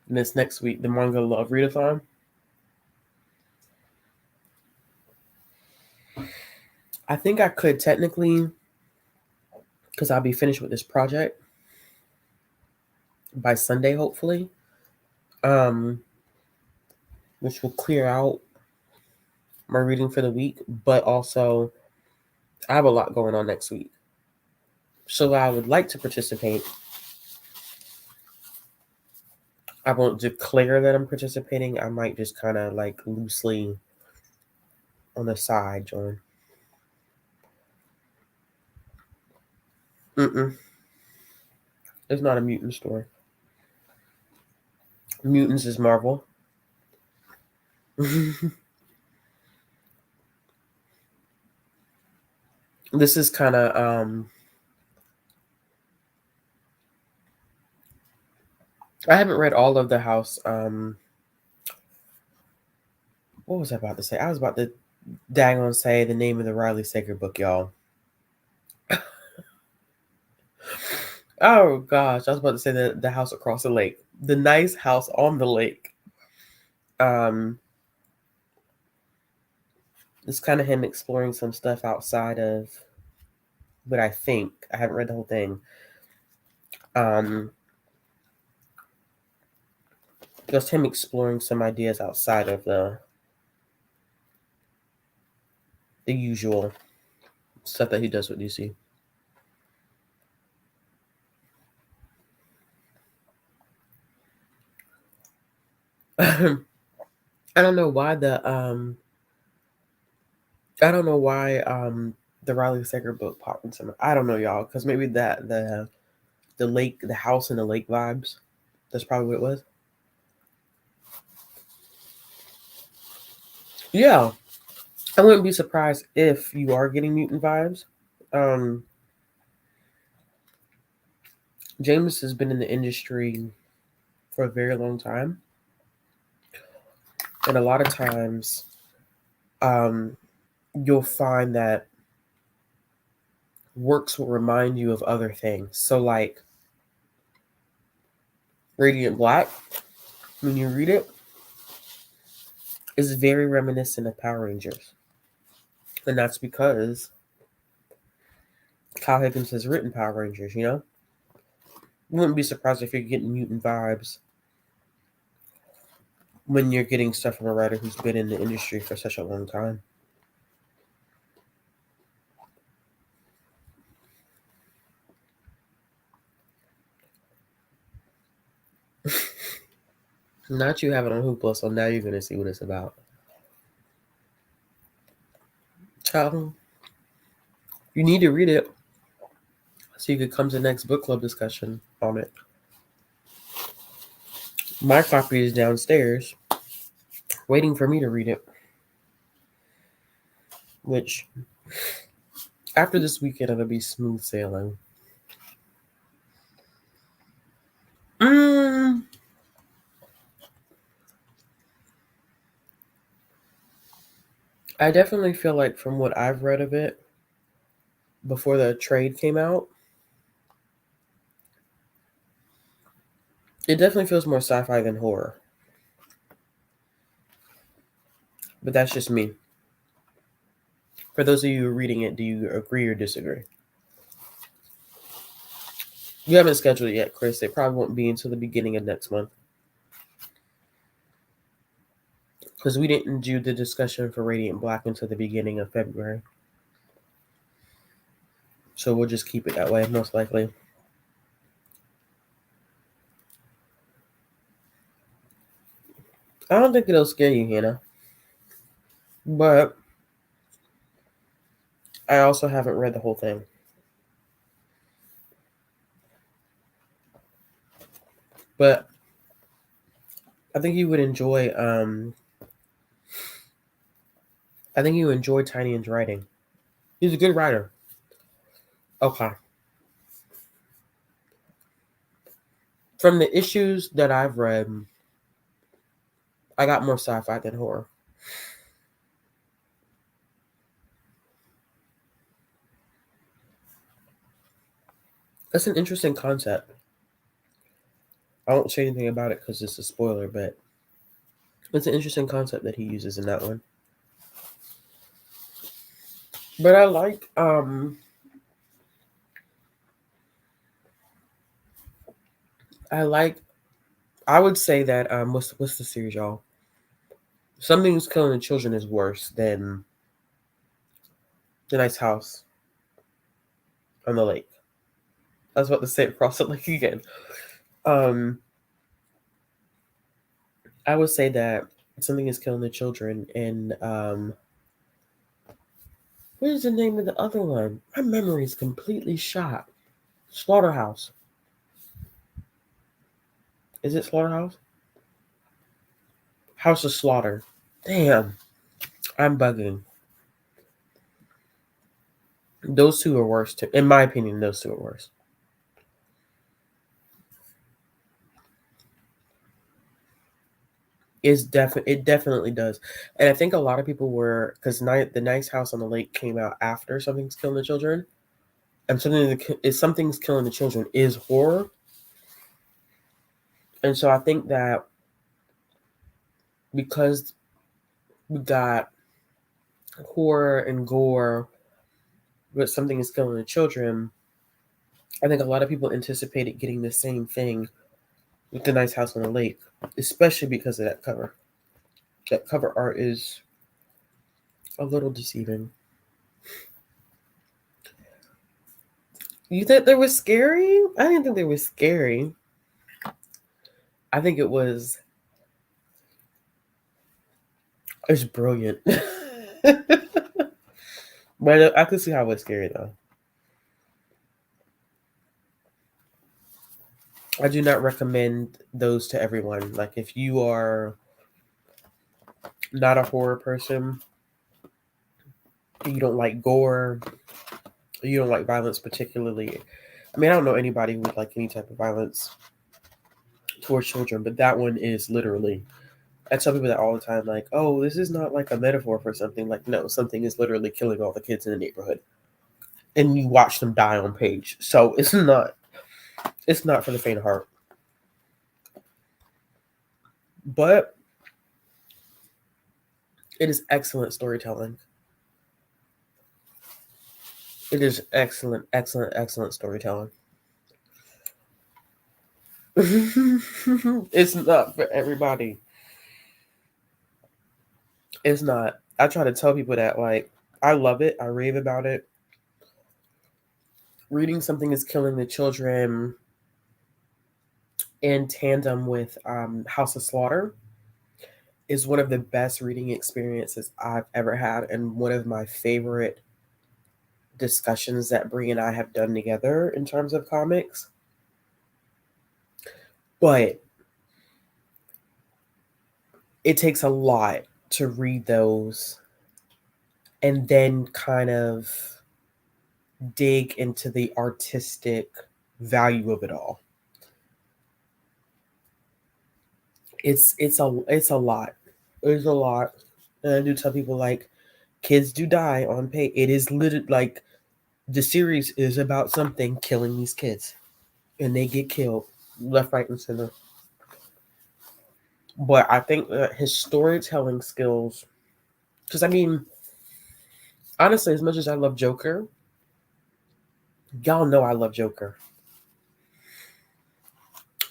This next week, the Manga Love Readathon. I think I could technically, because I'll be finished with this project by Sunday, hopefully. Which will clear out my reading for the week, but also I have a lot going on next week. So I would like to participate. I won't declare that I'm participating. I might just kind of like loosely on the side join. It's not a mutant story. Mutants is Marvel. This is kind of I haven't read all of the house. What was I about to say? I was about to daggone say the name of the Riley Sager book, y'all. Oh gosh, I was about to say the house across the lake, the nice house on the lake. It's kind of him exploring some stuff outside of what I think. I haven't read the whole thing. Just him exploring some ideas outside of the usual stuff that he does with DC. I don't know why the Riley Sager book popped into my, I don't know, y'all, because maybe that the lake, the house and the lake vibes. That's probably what it was. Yeah, I wouldn't be surprised if you are getting mutant vibes. James has been in the industry for a very long time, and a lot of times, you'll find that works will remind you of other things. So, like Radiant Black, when you read it, is very reminiscent of Power Rangers, and that's because Kyle Higgins has written Power Rangers, you know? Wouldn't be surprised if you're getting mutant vibes when you're getting stuff from a writer who's been in the industry for such a long time. Not you have it on Hoopla, so now you're going to see what it's about. Child, you need to read it so you could come to the next book club discussion on it. My copy is downstairs, waiting for me to read it. Which, after this weekend, it'll be smooth sailing. I definitely feel like from what I've read of it, before the trade came out, it definitely feels more sci-fi than horror. But that's just me. For those of you reading it, do you agree or disagree? You haven't scheduled it yet, Chris. It probably won't be until the beginning of next month. Because we didn't do the discussion for Radiant Black until the beginning of February. So we'll just keep it that way, most likely. I don't think it'll scare you, Hannah. But I also haven't read the whole thing. But I think you would enjoy I think you enjoy Tinian's writing. He's a good writer. Okay. From the issues that I've read, I got more sci-fi than horror. That's an interesting concept. I won't say anything about it because it's a spoiler, but it's an interesting concept that he uses in that one. But I like I would say that what's the series, y'all? Something's Killing the Children is worse than The Nice House on the Lake. I was about to say it across the lake again. I would say that Something is Killing the Children and what is the name of the other one? My memory is completely shot. Slaughterhouse. Is it Slaughterhouse? House of Slaughter. Damn. I'm bugging. Those two are worse too. In my opinion, those two are worse. It definitely does. And I think a lot of people were because The Nice House on the Lake came out after Something's Killing the Children. And Something's Killing the Children is horror. And so I think that because we got horror and gore, but Something is Killing the Children, I think a lot of people anticipated getting the same thing with The Nice House on the Lake, especially because of that cover. That cover art is a little deceiving. You think they were scary? I didn't think they were scary. I think it's brilliant. But I could see how it was scary though. I do not recommend those to everyone. Like if you are not a horror person, you don't like gore, you don't like violence particularly. I mean, I don't know anybody who would like any type of violence towards children, but that one is literally. I tell people that all the time, like, oh, this is not like a metaphor for something. Like, no, something is literally killing all the kids in the neighborhood. And you watch them die on page. So it's not for the faint of heart. But it is excellent storytelling. It is excellent, excellent, excellent storytelling. It's not for everybody. It's not. I try to tell people that, like, I love it. I rave about it. Reading Something is Killing the Children in tandem with House of Slaughter is one of the best reading experiences I've ever had, and one of my favorite discussions that Brie and I have done together in terms of comics. But it takes a lot to read those and then kind of dig into the artistic value of it all. It's a lot. It's a lot. And I do tell people, like, kids do die on pay. It is literally like the series is about something killing these kids, and they get killed left, right, and center. But I think that his storytelling skills, because I mean, honestly, as much as I love Joker, y'all know I love Joker.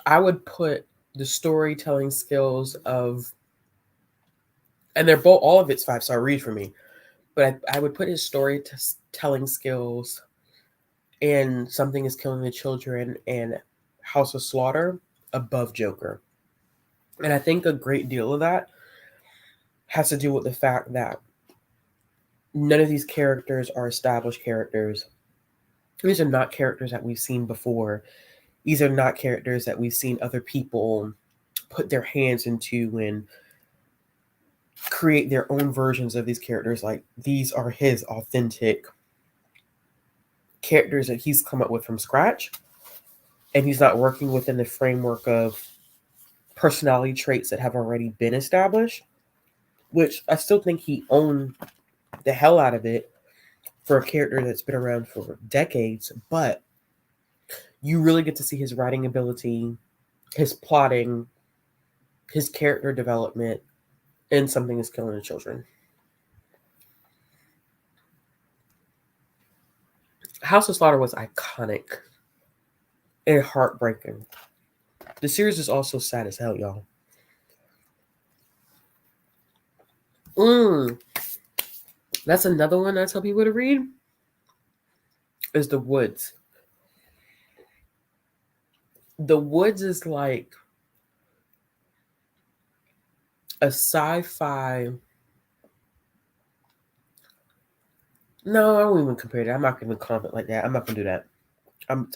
I would put the storytelling skills of, and they're both, all of it's 5-star read for me, but I would put his storytelling skills in Something is Killing the Children and House of Slaughter above Joker. And I think a great deal of that has to do with the fact that none of these characters are established characters. These are not characters that we've seen before. These are not characters that we've seen other people put their hands into and create their own versions of these characters. Like, these are his authentic characters that he's come up with from scratch. And he's not working within the framework of personality traits that have already been established, which I still think he owned the hell out of it for a character that's been around for decades. But you really get to see his writing ability, his plotting, his character development in Something is Killing the Children. House of Slaughter was iconic and heartbreaking. The series is also sad as hell, y'all. That's another one I tell people to read, is The Woods. The Woods is like a sci-fi. No, I won't even compare that. I'm not going to comment like that. I'm not going to do that.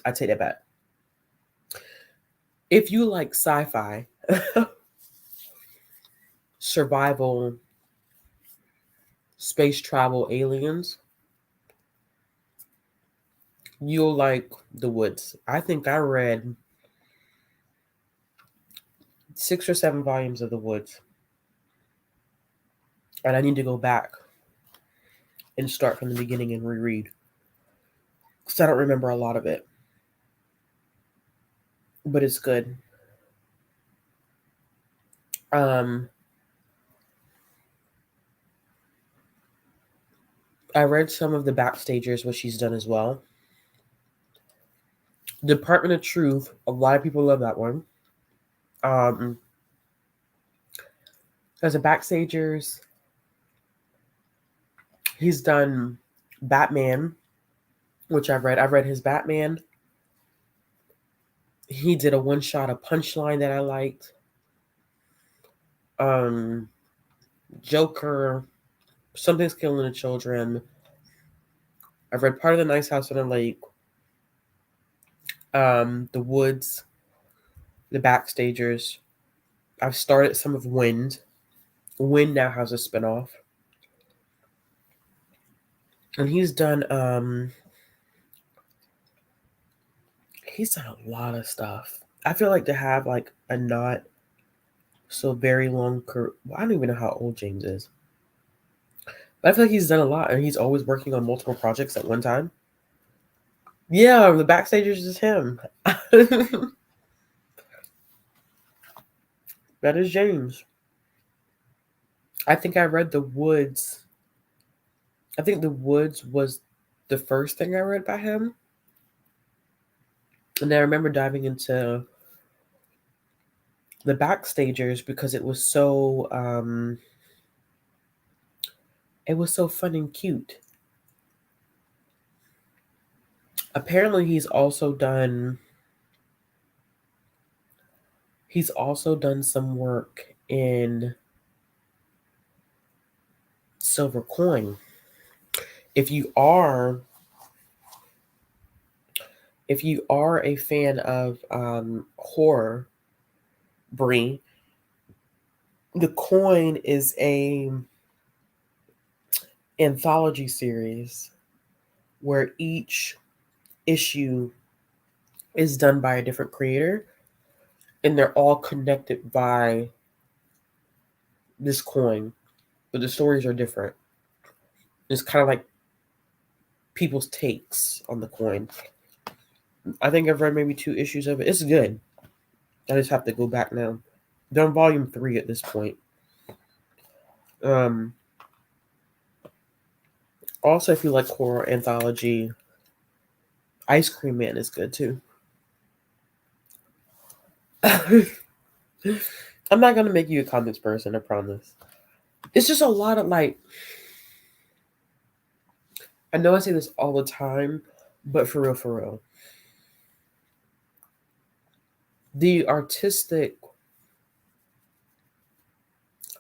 I take that back. If you like sci-fi, survival, space travel, aliens, you'll like The Woods. I think I read 6 or 7 volumes of The Woods, and I need to go back and start from the beginning and reread, because I don't remember a lot of it, but it's good. I read some of the Backstagers, what she's done as well. Department of Truth, a lot of people love that one. As a Backstagers, he's done Batman, which I've read. I've read his Batman. He did a one-shot, a Punchline that I liked. Joker, Something's Killing the Children. I've read part of The Nice House on the Lake, The Woods, The Backstagers. I've started some of Wind. Wind now has a spinoff. And he's done a lot of stuff. I feel like to have like a not so very long career. Well, I don't even know how old James is. But I feel like he's done a lot, and he's always working on multiple projects at one time. Yeah, the Backstagers is him. That is James. I think I read The Woods. I think The Woods was the first thing I read by him. And I remember diving into the backstagers because it was so fun and cute. Apparently he's also done some work in Silver Coin. If you are a fan of horror, Brie, The Coin is a anthology series where each issue is done by a different creator, and they're all connected by this coin, but the stories are different. It's kind of like people's takes on the coin. I think I've read maybe 2 issues of it. It's good. I just have to go back now. They're on volume 3 at this point. Also, if you like horror anthology, Ice Cream Man is good too. I'm not gonna make you a comics person, I promise. It's just a lot of like, I know I say this all the time, but for real. The artistic,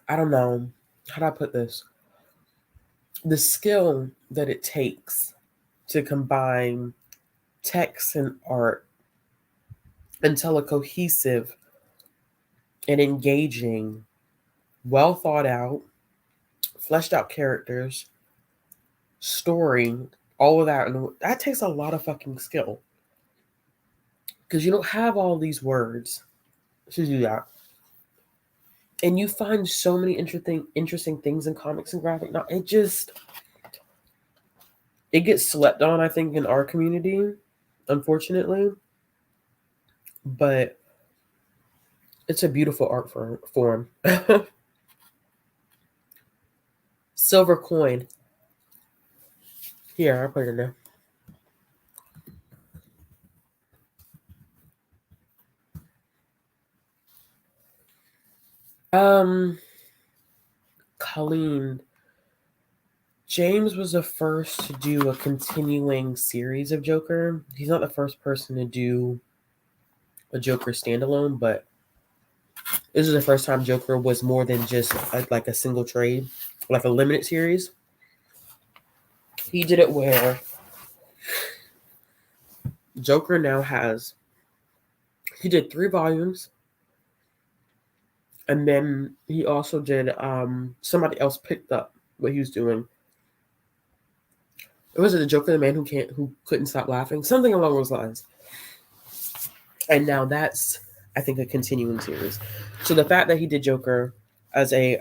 I don't know, how do I put this? The skill that it takes to combine text and art and tell a cohesive and engaging, well thought out, fleshed out characters, story, all of that. And that takes a lot of fucking skill. Because you don't have all these words to do that. And you find so many interesting things in comics and graphic novels. It gets slept on, I think, in our community, unfortunately. But it's a beautiful art form. Silver Coin. Here, I'll put it in there. Colleen. James was the first to do a continuing series of Joker. He's not the first person to do a Joker standalone, but this is the first time Joker was more than just like a single trade, like a limited series. He did it where Joker now he did 3 volumes, and then he also did somebody else picked up what he was doing. It was the Joker, the man who couldn't stop laughing, something along those lines. And now that's, I think, a continuing series. So the fact that he did Joker as a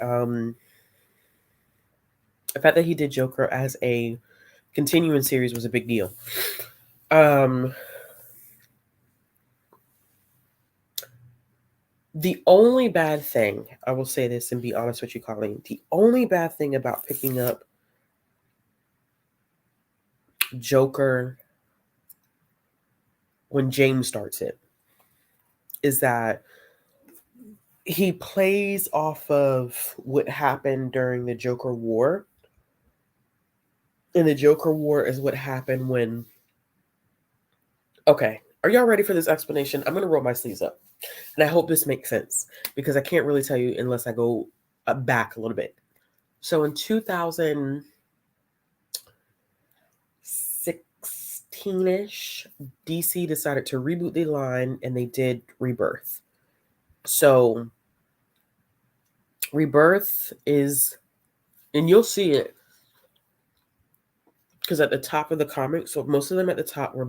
continuing series was a big deal. The only bad thing, I will say this and be honest with you, Colleen, the only bad thing about picking up Joker when James starts it is that he plays off of what happened during the Joker War. And the Joker War is what happened when... Okay, are y'all ready for this explanation? I'm going to roll my sleeves up. And I hope this makes sense, because I can't really tell you unless I go back a little bit. So in 2016-ish, DC decided to reboot the line, and they did Rebirth. So Rebirth is, and you'll see it, because at the top of the comic, so most of them at the top were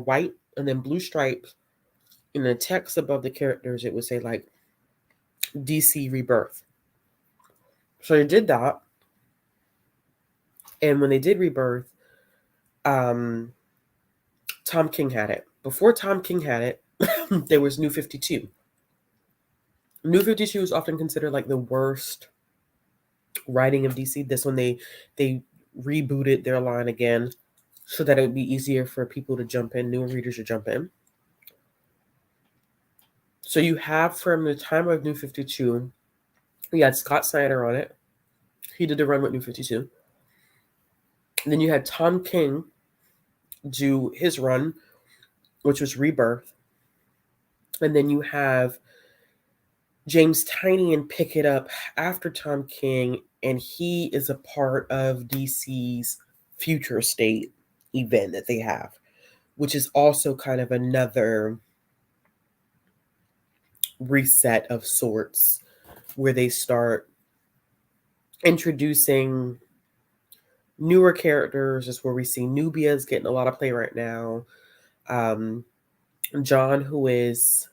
white, and then blue stripes. In the text above the characters, it would say like DC Rebirth. So they did that. And when they did Rebirth, Tom King had it. Before Tom King had it, there was New 52. New 52 is often considered like the worst writing of DC. This one, they rebooted their line again so that it would be easier for people to jump in, newer readers to jump in. So you have, from the time of New 52, you had Scott Snyder on it. He did the run with New 52. And then you had Tom King do his run, which was Rebirth. And then you have James Tynion pick it up after Tom King, and he is a part of DC's Future State event that they have, which is also kind of another reset of sorts, where they start introducing newer characters. Is where we see Nubia's getting a lot of play right now. John, who is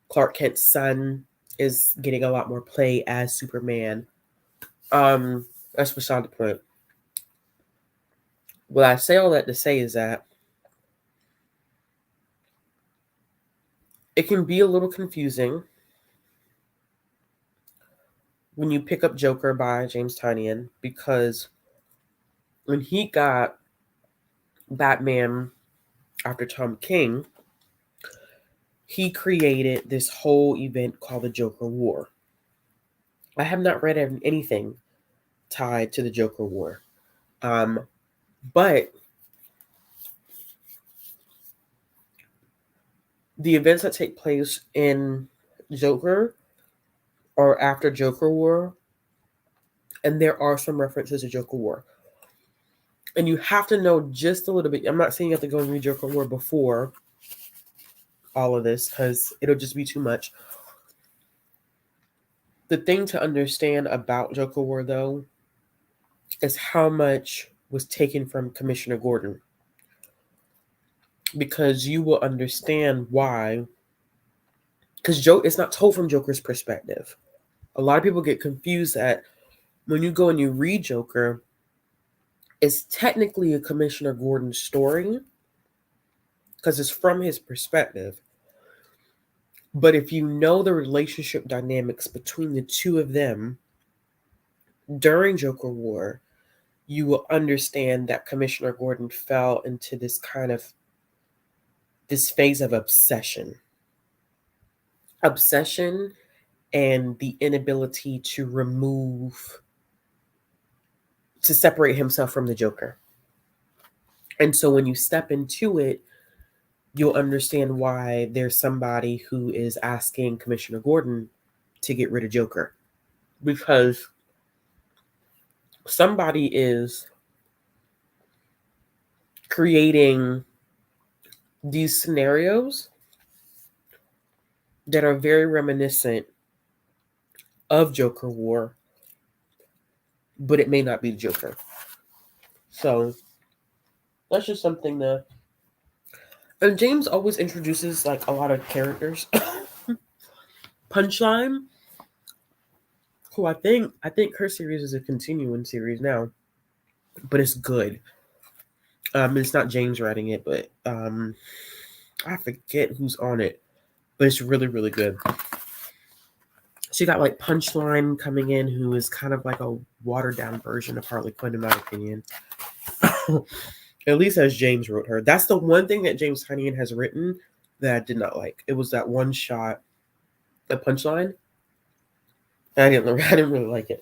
Clark Kent's son, is getting a lot more play as Superman. That's beside the point. What I say all that to say is that it can be a little confusing when you pick up Joker by James Tynion, because when he got Batman after Tom King, he created this whole event called the Joker War. I have not read anything tied to the Joker War. But the events that take place in Joker are after Joker War, and there are some references to Joker War. And you have to know just a little bit. I'm not saying you have to go and read Joker War before all of this, because it'll just be too much. The thing to understand about Joker War, though, is how much was taken from Commissioner Gordon. Because you will understand why. Because it's not told from Joker's perspective. A lot of people get confused that when you go and you read Joker, it's technically a Commissioner Gordon story, because it's from his perspective. But if you know the relationship dynamics between the two of them during Joker War, you will understand that Commissioner Gordon fell into this phase of obsession and the inability to separate himself from the Joker. And so when you step into it, you'll understand why there's somebody who is asking Commissioner Gordon to get rid of Joker. Because somebody is creating these scenarios that are very reminiscent of Joker War, but it may not be the Joker. So that's just something that... And James always introduces like a lot of characters. Punchline, who I think her series is a continuing series now, but it's good. It's not James writing it, but I forget who's on it, but it's really, really good. So you got like Punchline coming in, who is kind of like a watered down version of Harley Quinn, in my opinion. At least as James wrote her. That's the one thing that James Tynion has written that I did not like. It was that one shot, the Punchline. I didn't really like it.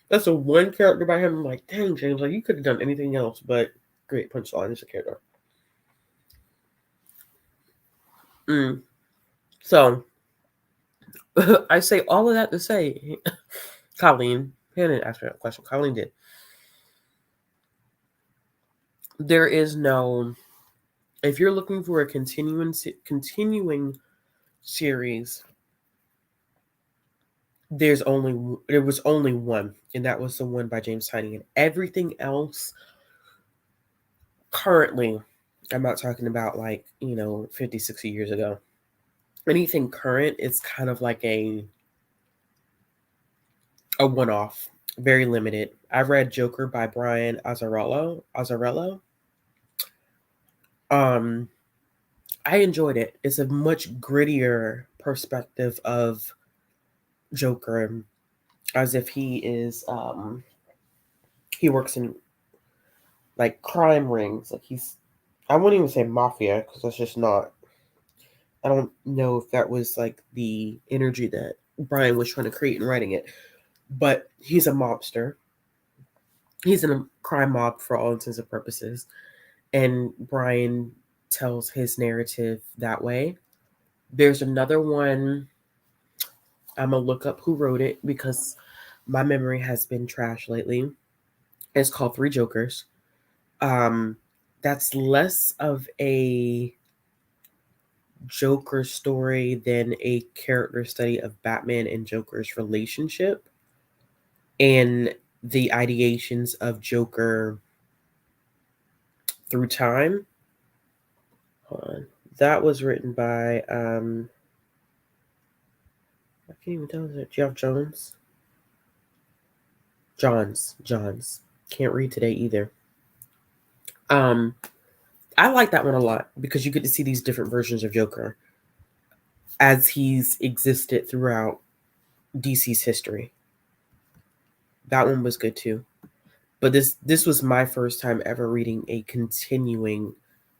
That's the one character by him. I'm like, dang, James, like you could have done anything else, but great, Punchline is a character. So I say all of that to say, Colleen, Hannah asked me that question. Colleen did. There is no, if you're looking for a continuing series, there was only one, and that was the one by James Tynion. Everything else currently, I'm not talking about 50, 60 years ago. Anything current, it's kind of like a one-off, very limited. I read Joker by Brian Azzarello. I enjoyed it. It's a much grittier perspective of Joker, as if he is He works in like crime rings. Like I wouldn't even say mafia because that's just not. I don't know if that was like the energy that Brian was trying to create in writing it, but he's a mobster. He's in a crime mob for all intents and purposes, and Brian tells his narrative that way. There's another one. I'm gonna look up who wrote it because my memory has been trash lately. It's called Three Jokers. Um, that's less of a Joker story than a character study of Batman and Joker's relationship and the ideations of Joker through time. Hold on. That was written by I can't even tell, is it Geoff Jones? Johns. Can't read today either. Um I like that one a lot because you get to see these different versions of Joker as he's existed throughout DC's history. That one was good too. But this was my first time ever reading a continuing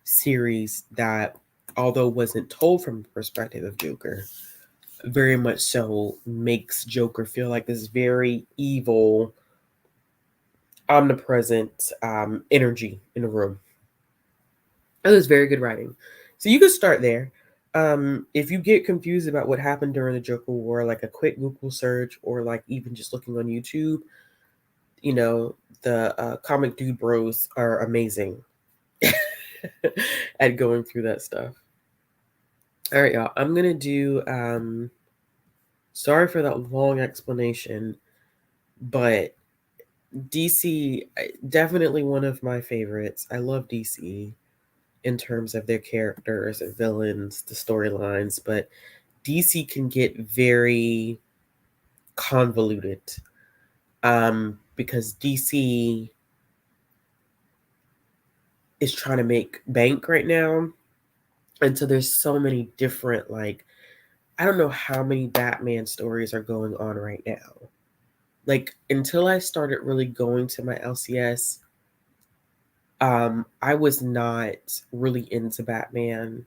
series that, although wasn't told from the perspective of Joker, very much so makes Joker feel like this very evil, omnipresent energy in the room. It was very good writing. So you could start there. If you get confused about what happened during the Joker War, like a quick Google search or like even just looking on YouTube, you know, the comic dude bros are amazing at going through that stuff. All right, y'all. I'm gonna do sorry for that long explanation, but DC definitely one of my favorites. I love DC in terms of their characters and villains, the storylines, but DC can get very convoluted because DC is trying to make bank right now. And so there's so many different, like, I don't know how many Batman stories are going on right now. Like, until I started really going to my LCS, I was not really into Batman.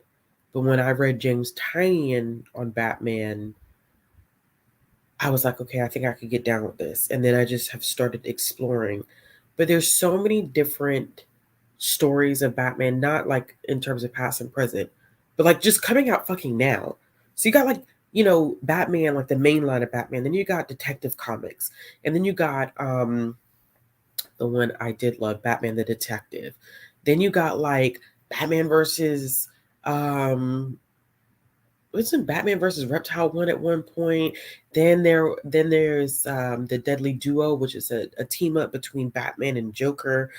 But when I read James Tynion on Batman, I was like, okay, I think I could get down with this. And then I just have started exploring. But there's so many different stories of Batman, not like in terms of past and present, but like just coming out fucking now. So you got like, Batman, like the main line of Batman, then you got Detective Comics, and then you got the one I did love, Batman the Detective. Then you got like Batman versus wasn't Batman versus Reptile one at one point. There's the Deadly Duo, which is a team up between Batman and Joker.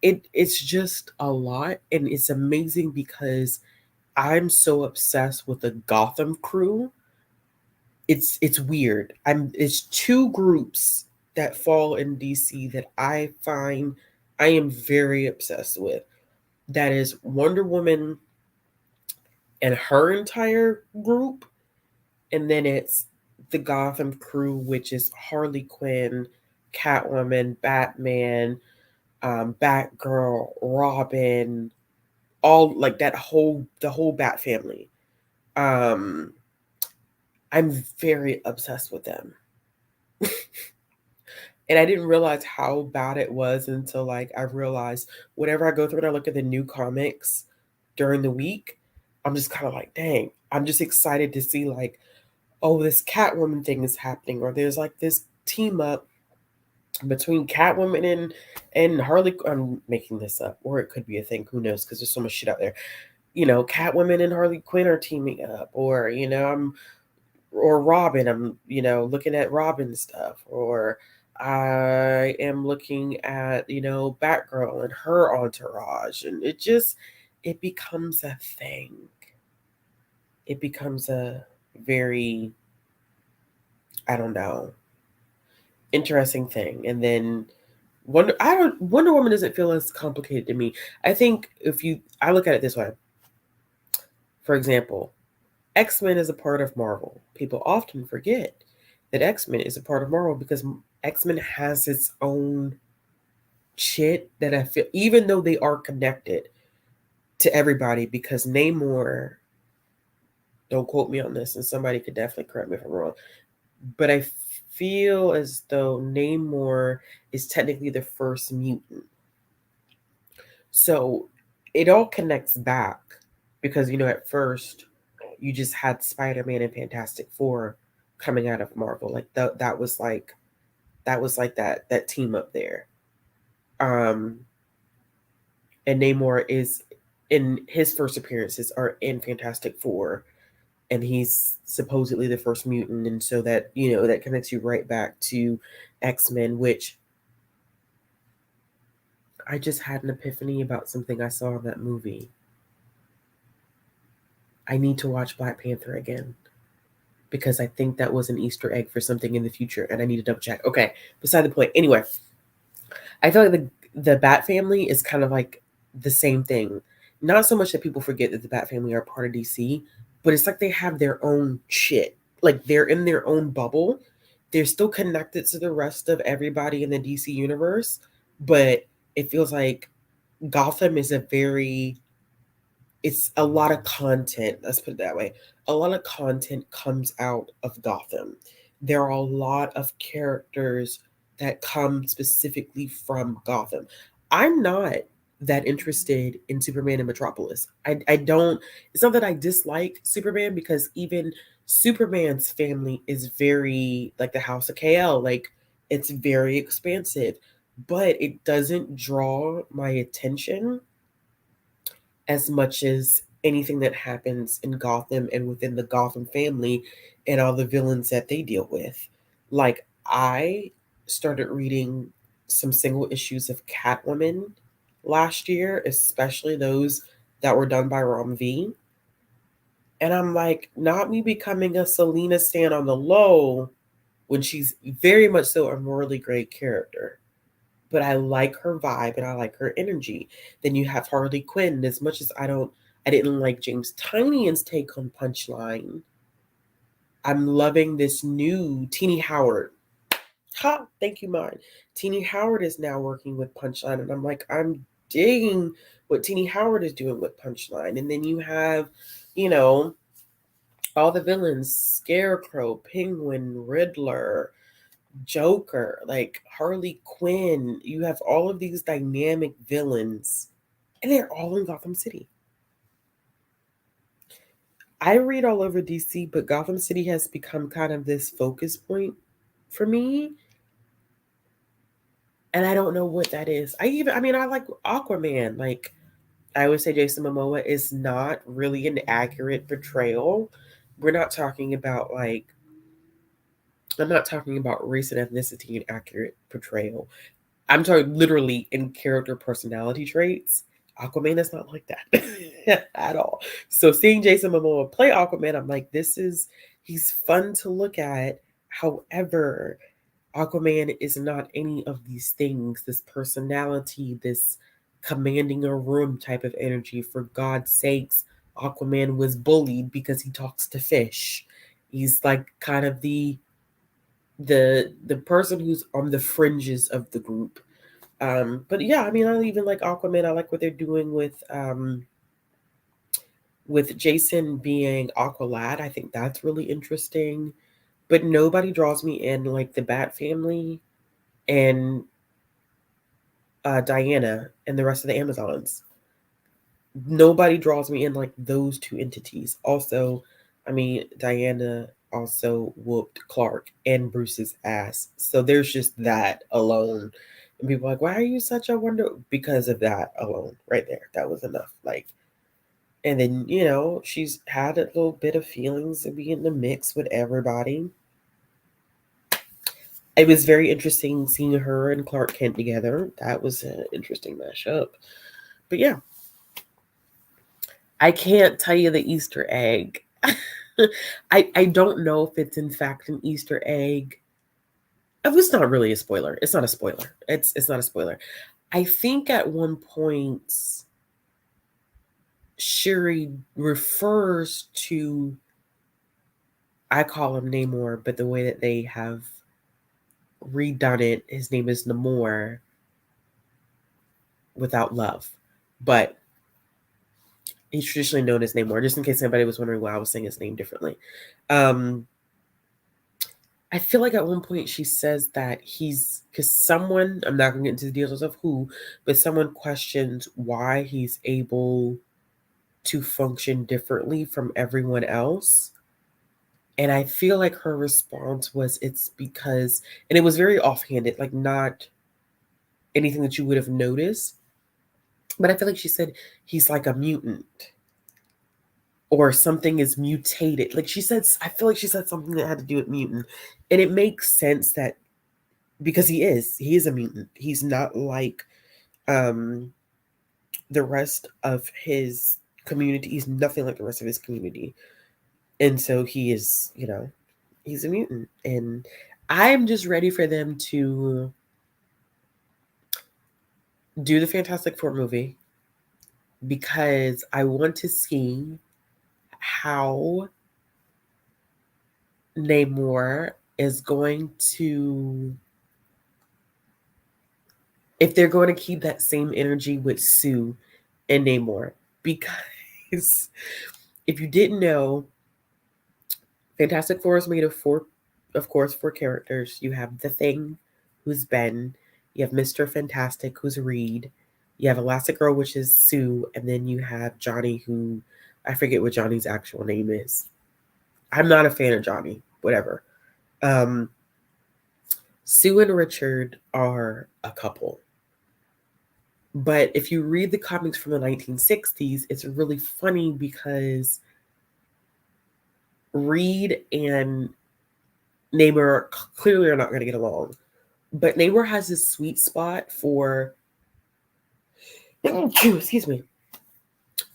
It's just a lot, and it's amazing because I'm so obsessed with the Gotham crew. It's weird. It's two groups that fall in DC that I find I am very obsessed with. That is Wonder Woman and her entire group, and then it's the Gotham crew, which is Harley Quinn, Catwoman, Batman, Batgirl, Robin, all like the whole Bat family. Um, I'm very obsessed with them. And I didn't realize how bad it was until like I realized whenever I go through and I look at the new comics during the week, I'm just kind of like, dang, I'm just excited to see like, oh, this Catwoman thing is happening, or there's like this team up between Catwoman and Harley. I'm making this up, or it could be a thing. Who knows? Because there's so much shit out there. Catwoman and Harley Quinn are teaming up, or or Robin. I'm looking at Robin stuff, or I am looking at Batgirl and her entourage, and it becomes a thing. It becomes a very, I don't know, interesting thing. And then Wonder Woman doesn't feel as complicated to me. I think I look at it this way. For example, X-Men is a part of Marvel. People often forget that X-Men is a part of Marvel because X-Men has its own shit that I feel, even though they are connected to everybody, because Namor, don't quote me on this, and somebody could definitely correct me if I'm wrong, but I feel as though Namor is technically the first mutant. So it all connects back because, at first you just had Spider-Man and Fantastic Four coming out of Marvel. Like that was like that team up there. Um and Namor is in his first appearances are in Fantastic Four, and he's supposedly the first mutant, and so that connects you right back to X-Men, which I just had an epiphany about something I saw in that movie. I need to watch Black Panther again because I think that was an Easter egg for something in the future, and I need to double check. Okay, beside the point. Anyway, I feel like the Bat family is kind of like the same thing. Not so much that people forget that the Bat family are part of DC, but it's like they have their own shit. Like they're in their own bubble. They're still connected to the rest of everybody in the DC universe, but it feels like Gotham is it's a lot of content. Let's put it that way. A lot of content comes out of Gotham. There are a lot of characters that come specifically from Gotham. I'm not that interested in Superman and Metropolis. I don't, it's not that I dislike Superman, because even Superman's family is very like the House of KL, like it's very expansive, but it doesn't draw my attention as much as anything that happens in Gotham and within the Gotham family and all the villains that they deal with. Like, I started reading some single issues of Catwoman last year, especially those that were done by Rom V. And I'm like, not me becoming a Selena stan on the low when she's very much so a morally great character, but I like her vibe and I like her energy. Then you have Harley Quinn. As much as I didn't like James Tynion's take on Punchline, I'm loving this new Teeny Howard. Ha! Thank you, mine. Teeny Howard is now working with Punchline, and I'm like, I'm digging what Teeny Howard is doing with Punchline. And then you have, you know, all the villains: Scarecrow, Penguin, Riddler, Joker, like Harley Quinn. You have all of these dynamic villains, and they're all in Gotham City. I read all over DC, but Gotham City has become kind of this focus point for me. And I don't know what that is. I like Aquaman. Like, I would say Jason Momoa is not really an accurate portrayal. We're not talking about I'm not talking about race and ethnicity and accurate portrayal. I'm talking literally in character personality traits. Aquaman is not like that at all. So seeing Jason Momoa play Aquaman, I'm like, he's fun to look at. However, Aquaman is not any of these things, this personality, this commanding a room type of energy. For God's sakes, Aquaman was bullied because he talks to fish. He's like kind of the person who's on the fringes of the group. But yeah, I even like Aquaman. I like what they're doing with Jason being Aqualad. I think that's really interesting. But nobody draws me in like the Bat family and Diana and the rest of the Amazons. Nobody draws me in like those two entities. Also, Diana also whooped Clark and Bruce's ass. So there's just that alone. And people are like, why are you such a wonder? Because of that alone, right there. That was enough. Like, and then, she's had a little bit of feelings to be in the mix with everybody. It was very interesting seeing her and Clark Kent together. That was an interesting mashup. But yeah, I can't tell you the Easter egg. I don't know if it's in fact an Easter egg. It's not really a spoiler. It's not a spoiler. It's not a spoiler. I think at one point Shuri refers to, I call him Namor, but the way that they have redone it, his name is Namor. without love. But he's traditionally known as Namor, just in case anybody was wondering why I was saying his name differently. I feel like at one point she says that he's, because someone, I'm not going to get into the details of who, but someone questions why he's able to function differently from everyone else. And I feel like her response was, it's because, and it was very offhanded, like not anything that you would have noticed. But I feel like she said he's like a mutant or something is mutated. Like she said, I feel like she said something that had to do with mutant. And it makes sense that because he is a mutant. He's not like the rest of his community. He's nothing like the rest of his community. And so he is, he's a mutant. And I'm just ready for them to do the Fantastic Four movie because I want to see how Namor is going to, if they're going to keep that same energy with Sue and Namor. Because if you didn't know, Fantastic Four is made of four characters. You have the Thing, who's Ben. You have Mr. Fantastic, who's Reed. You have Elastigirl, which is Sue, and then you have Johnny, who I forget what Johnny's actual name is. I'm not a fan of Johnny. Whatever. Sue and Richard are a couple. But if you read the comics from the 1960s, it's really funny because Reed and Namor clearly are not going to get along. But Namor has this sweet spot for, excuse me.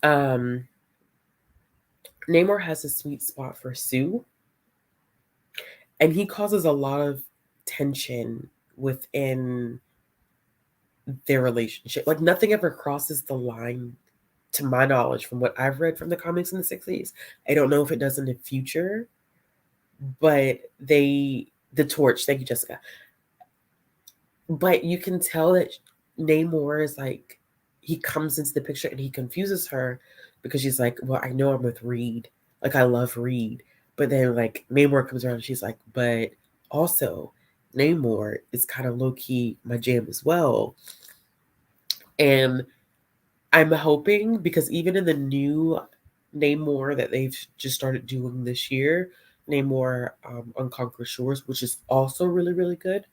Namor has a sweet spot for Sue, and he causes a lot of tension within their relationship. Like nothing ever crosses the line, to my knowledge, from what I've read from the comics in the 60s. I don't know if it does in the future, but the Torch, thank you, Jessica. But you can tell that Namor is like, he comes into the picture and he confuses her because she's like, well, I know I'm with Reed. Like, I love Reed. But then, like, Namor comes around and she's like, but also, Namor is kind of low-key my jam as well. And I'm hoping, because even in the new Namor that they've just started doing this year, Namor on Conquer Shores, which is also really, really good,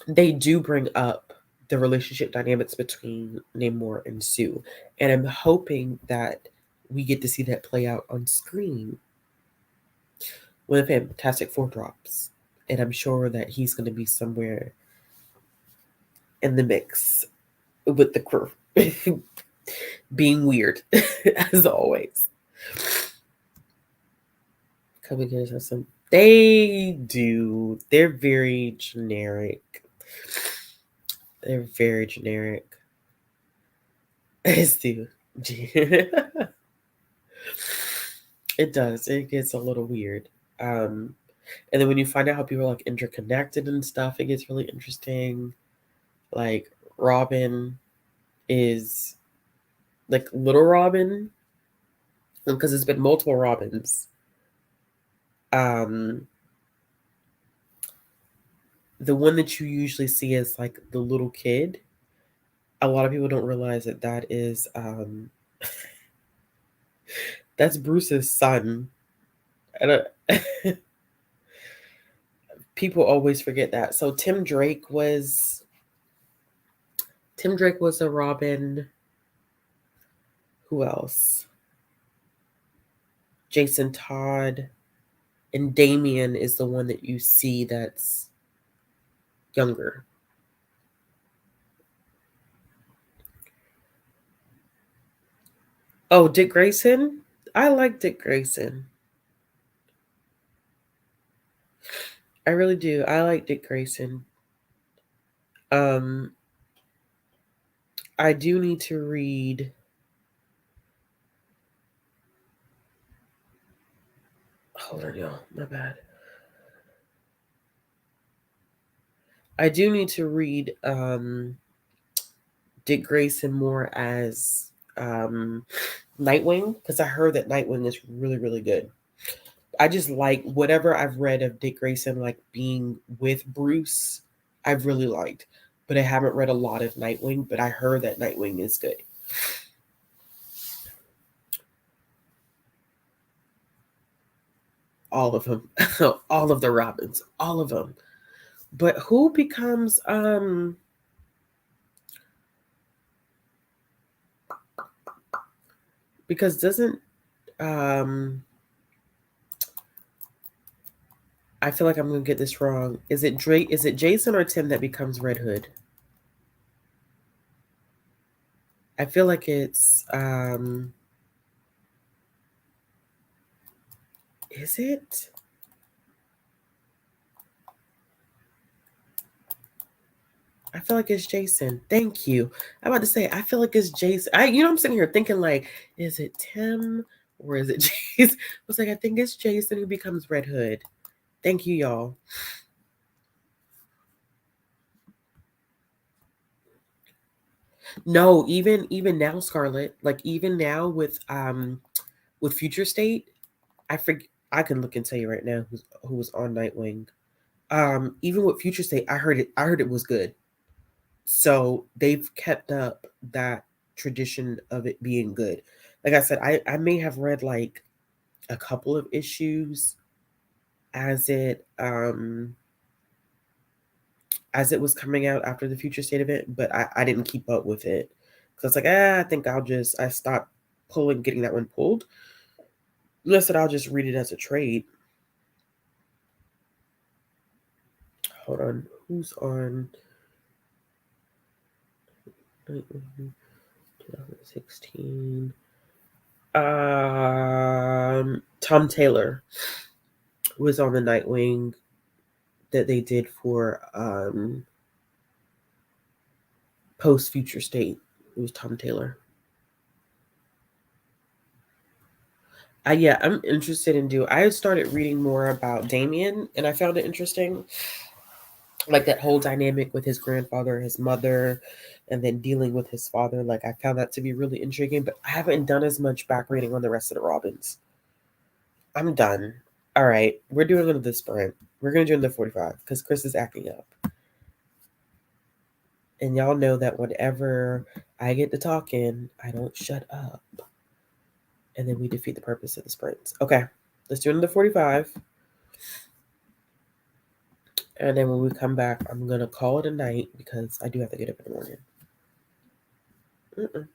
they do bring up the relationship dynamics between Namor and Sue. And I'm hoping that we get to see that play out on screen when Fantastic Four drops. And I'm sure that he's going to be somewhere in the mix with the crew. Being weird, as always. Coming here has some. They do. They're very generic. They're very generic. It's do. It does. It gets a little weird. And then when you find out how people are like interconnected and stuff, it gets really interesting. Like Robin is like little Robin, because there's been multiple Robins. The one that you usually see is like the little kid. A lot of people don't realize that that is that's Bruce's son. And people always forget that. So Tim Drake was a Robin. Who else? Jason Todd. And Damien is the one that you see that's younger. Oh, Dick Grayson? I like Dick Grayson. I really do. I like Dick Grayson. I do need to read. Hold on, y'all. My bad. I do need to read Dick Grayson more as Nightwing, because I heard that Nightwing is really, really good. I just like whatever I've read of Dick Grayson, like being with Bruce, I've really liked. But I haven't read a lot of Nightwing, but I heard that Nightwing is good. All of them. All of the Robins. All of them. But who becomes because doesn't um I feel like I'm gonna get this wrong. Is it Drake? Is it Jason or Tim that becomes Red Hood? I feel like it's is it? I feel like it's Jason. Thank you. I'm about to say I feel like it's Jason. I'm sitting here thinking like, is it Tim or is it Jason? I was like, I think it's Jason who becomes Red Hood. Thank you, y'all. No, even now, Scarlett, like even now with Future State, I can look and tell you right now who was on Nightwing. Even with Future State, I heard it was good. So they've kept up that tradition of it being good. Like I said, I may have read like a couple of issues as it was coming out after the Future State event, but I didn't keep up with it. Cause I was like, I think I stopped getting that one pulled. I said I'll just read it as a trade. Hold on. Who's on 2016? Tom Taylor was on the Nightwing that they did for post Future State. It was Tom Taylor. Yeah, I'm interested in I started reading more about Damien, and I found it interesting, like that whole dynamic with his grandfather, his mother, and then dealing with his father. Like I found that to be really intriguing, but I haven't done as much back reading on the rest of the Robins. I'm done. All right, we're doing another sprint. We're gonna do another 45 because Chris is acting up, and y'all know that whenever I get to talking, I don't shut up, and then we defeat the purpose of the sprints. Okay, let's do another 45. And then when we come back, I'm gonna call it a night because I do have to get up in the morning. Mm-mm.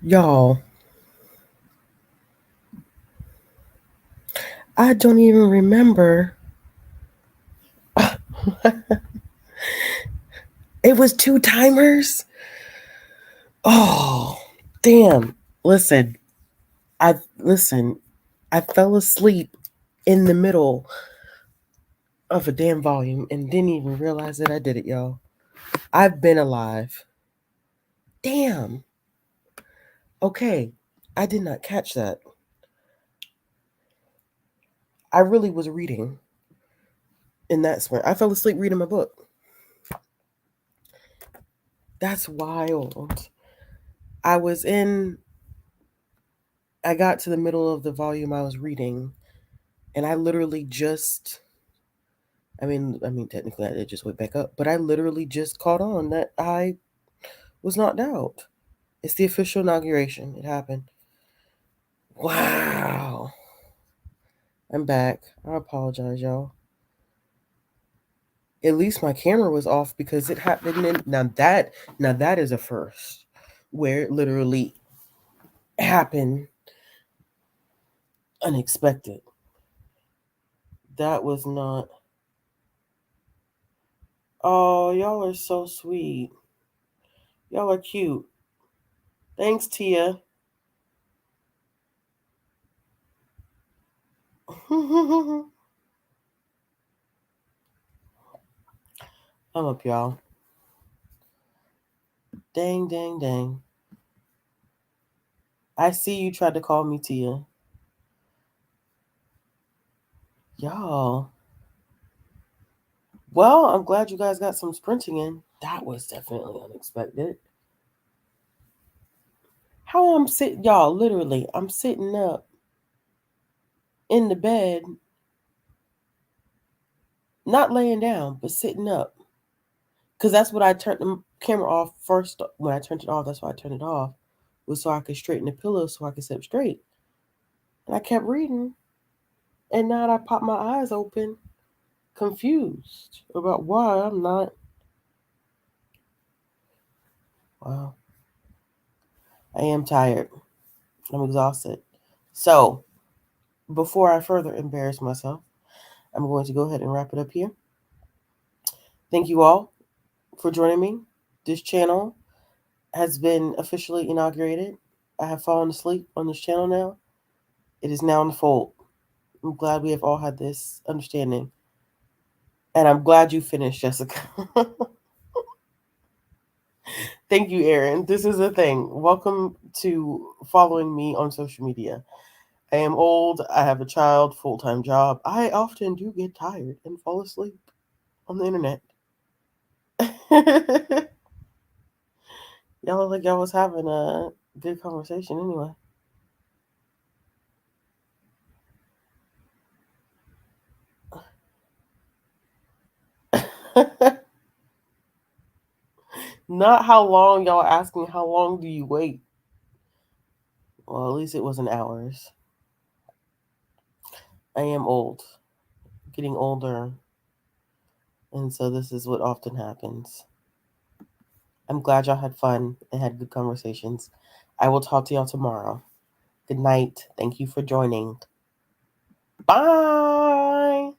Y'all, I don't even remember. It was two timers. Oh, damn. Listen, listen. I fell asleep in the middle of a damn volume and didn't even realize that I did it, y'all. I've been alive. Damn. Okay. I did not catch that. I really was reading in that sprint. I fell asleep reading my book. That's wild. I was in I got to the middle of the volume I was reading and I literally just I mean technically I just went back up, but I literally just caught on that I was knocked out. It's the official inauguration. It happened. Wow. I'm back. I apologize, y'all. At least my camera was off because it happened now that is a first where it literally happened unexpected. That was not. Oh, y'all are so sweet. Y'all are cute. Thanks, Tia. I'm up, y'all. Dang, dang, dang. I see you tried to call me, Tia. Y'all. Well, I'm glad you guys got some sprinting in. That was definitely unexpected. How I'm sitting, y'all, literally, I'm sitting up in the bed, not laying down, but sitting up. Because that's what I turned the camera off first. When I turned it off, that's why I turned it off. Was so I could straighten the pillow so I could sit up straight. And I kept reading. And now I pop my eyes open, confused about why I'm not. Wow. I am tired. I'm exhausted. So, before I further embarrass myself, I'm going to go ahead and wrap it up here. Thank you all for joining me. This channel has been officially inaugurated. I have fallen asleep on this channel now. It is now in the fold. I'm glad we have all had this understanding. And I'm glad you finished, Jessica. Thank you, Erin. This is a thing. Welcome to following me on social media. I am old. I have a child, full-time job. I often do get tired and fall asleep on the internet. Y'all look like y'all was having a good conversation anyway. Not how long y'all are asking. How long do you wait? Well, at least it wasn't hours. I am old, getting older, and so this is what often happens. I'm glad y'all had fun and had good conversations. I will talk to y'all tomorrow. Good night. Thank you for joining. Bye.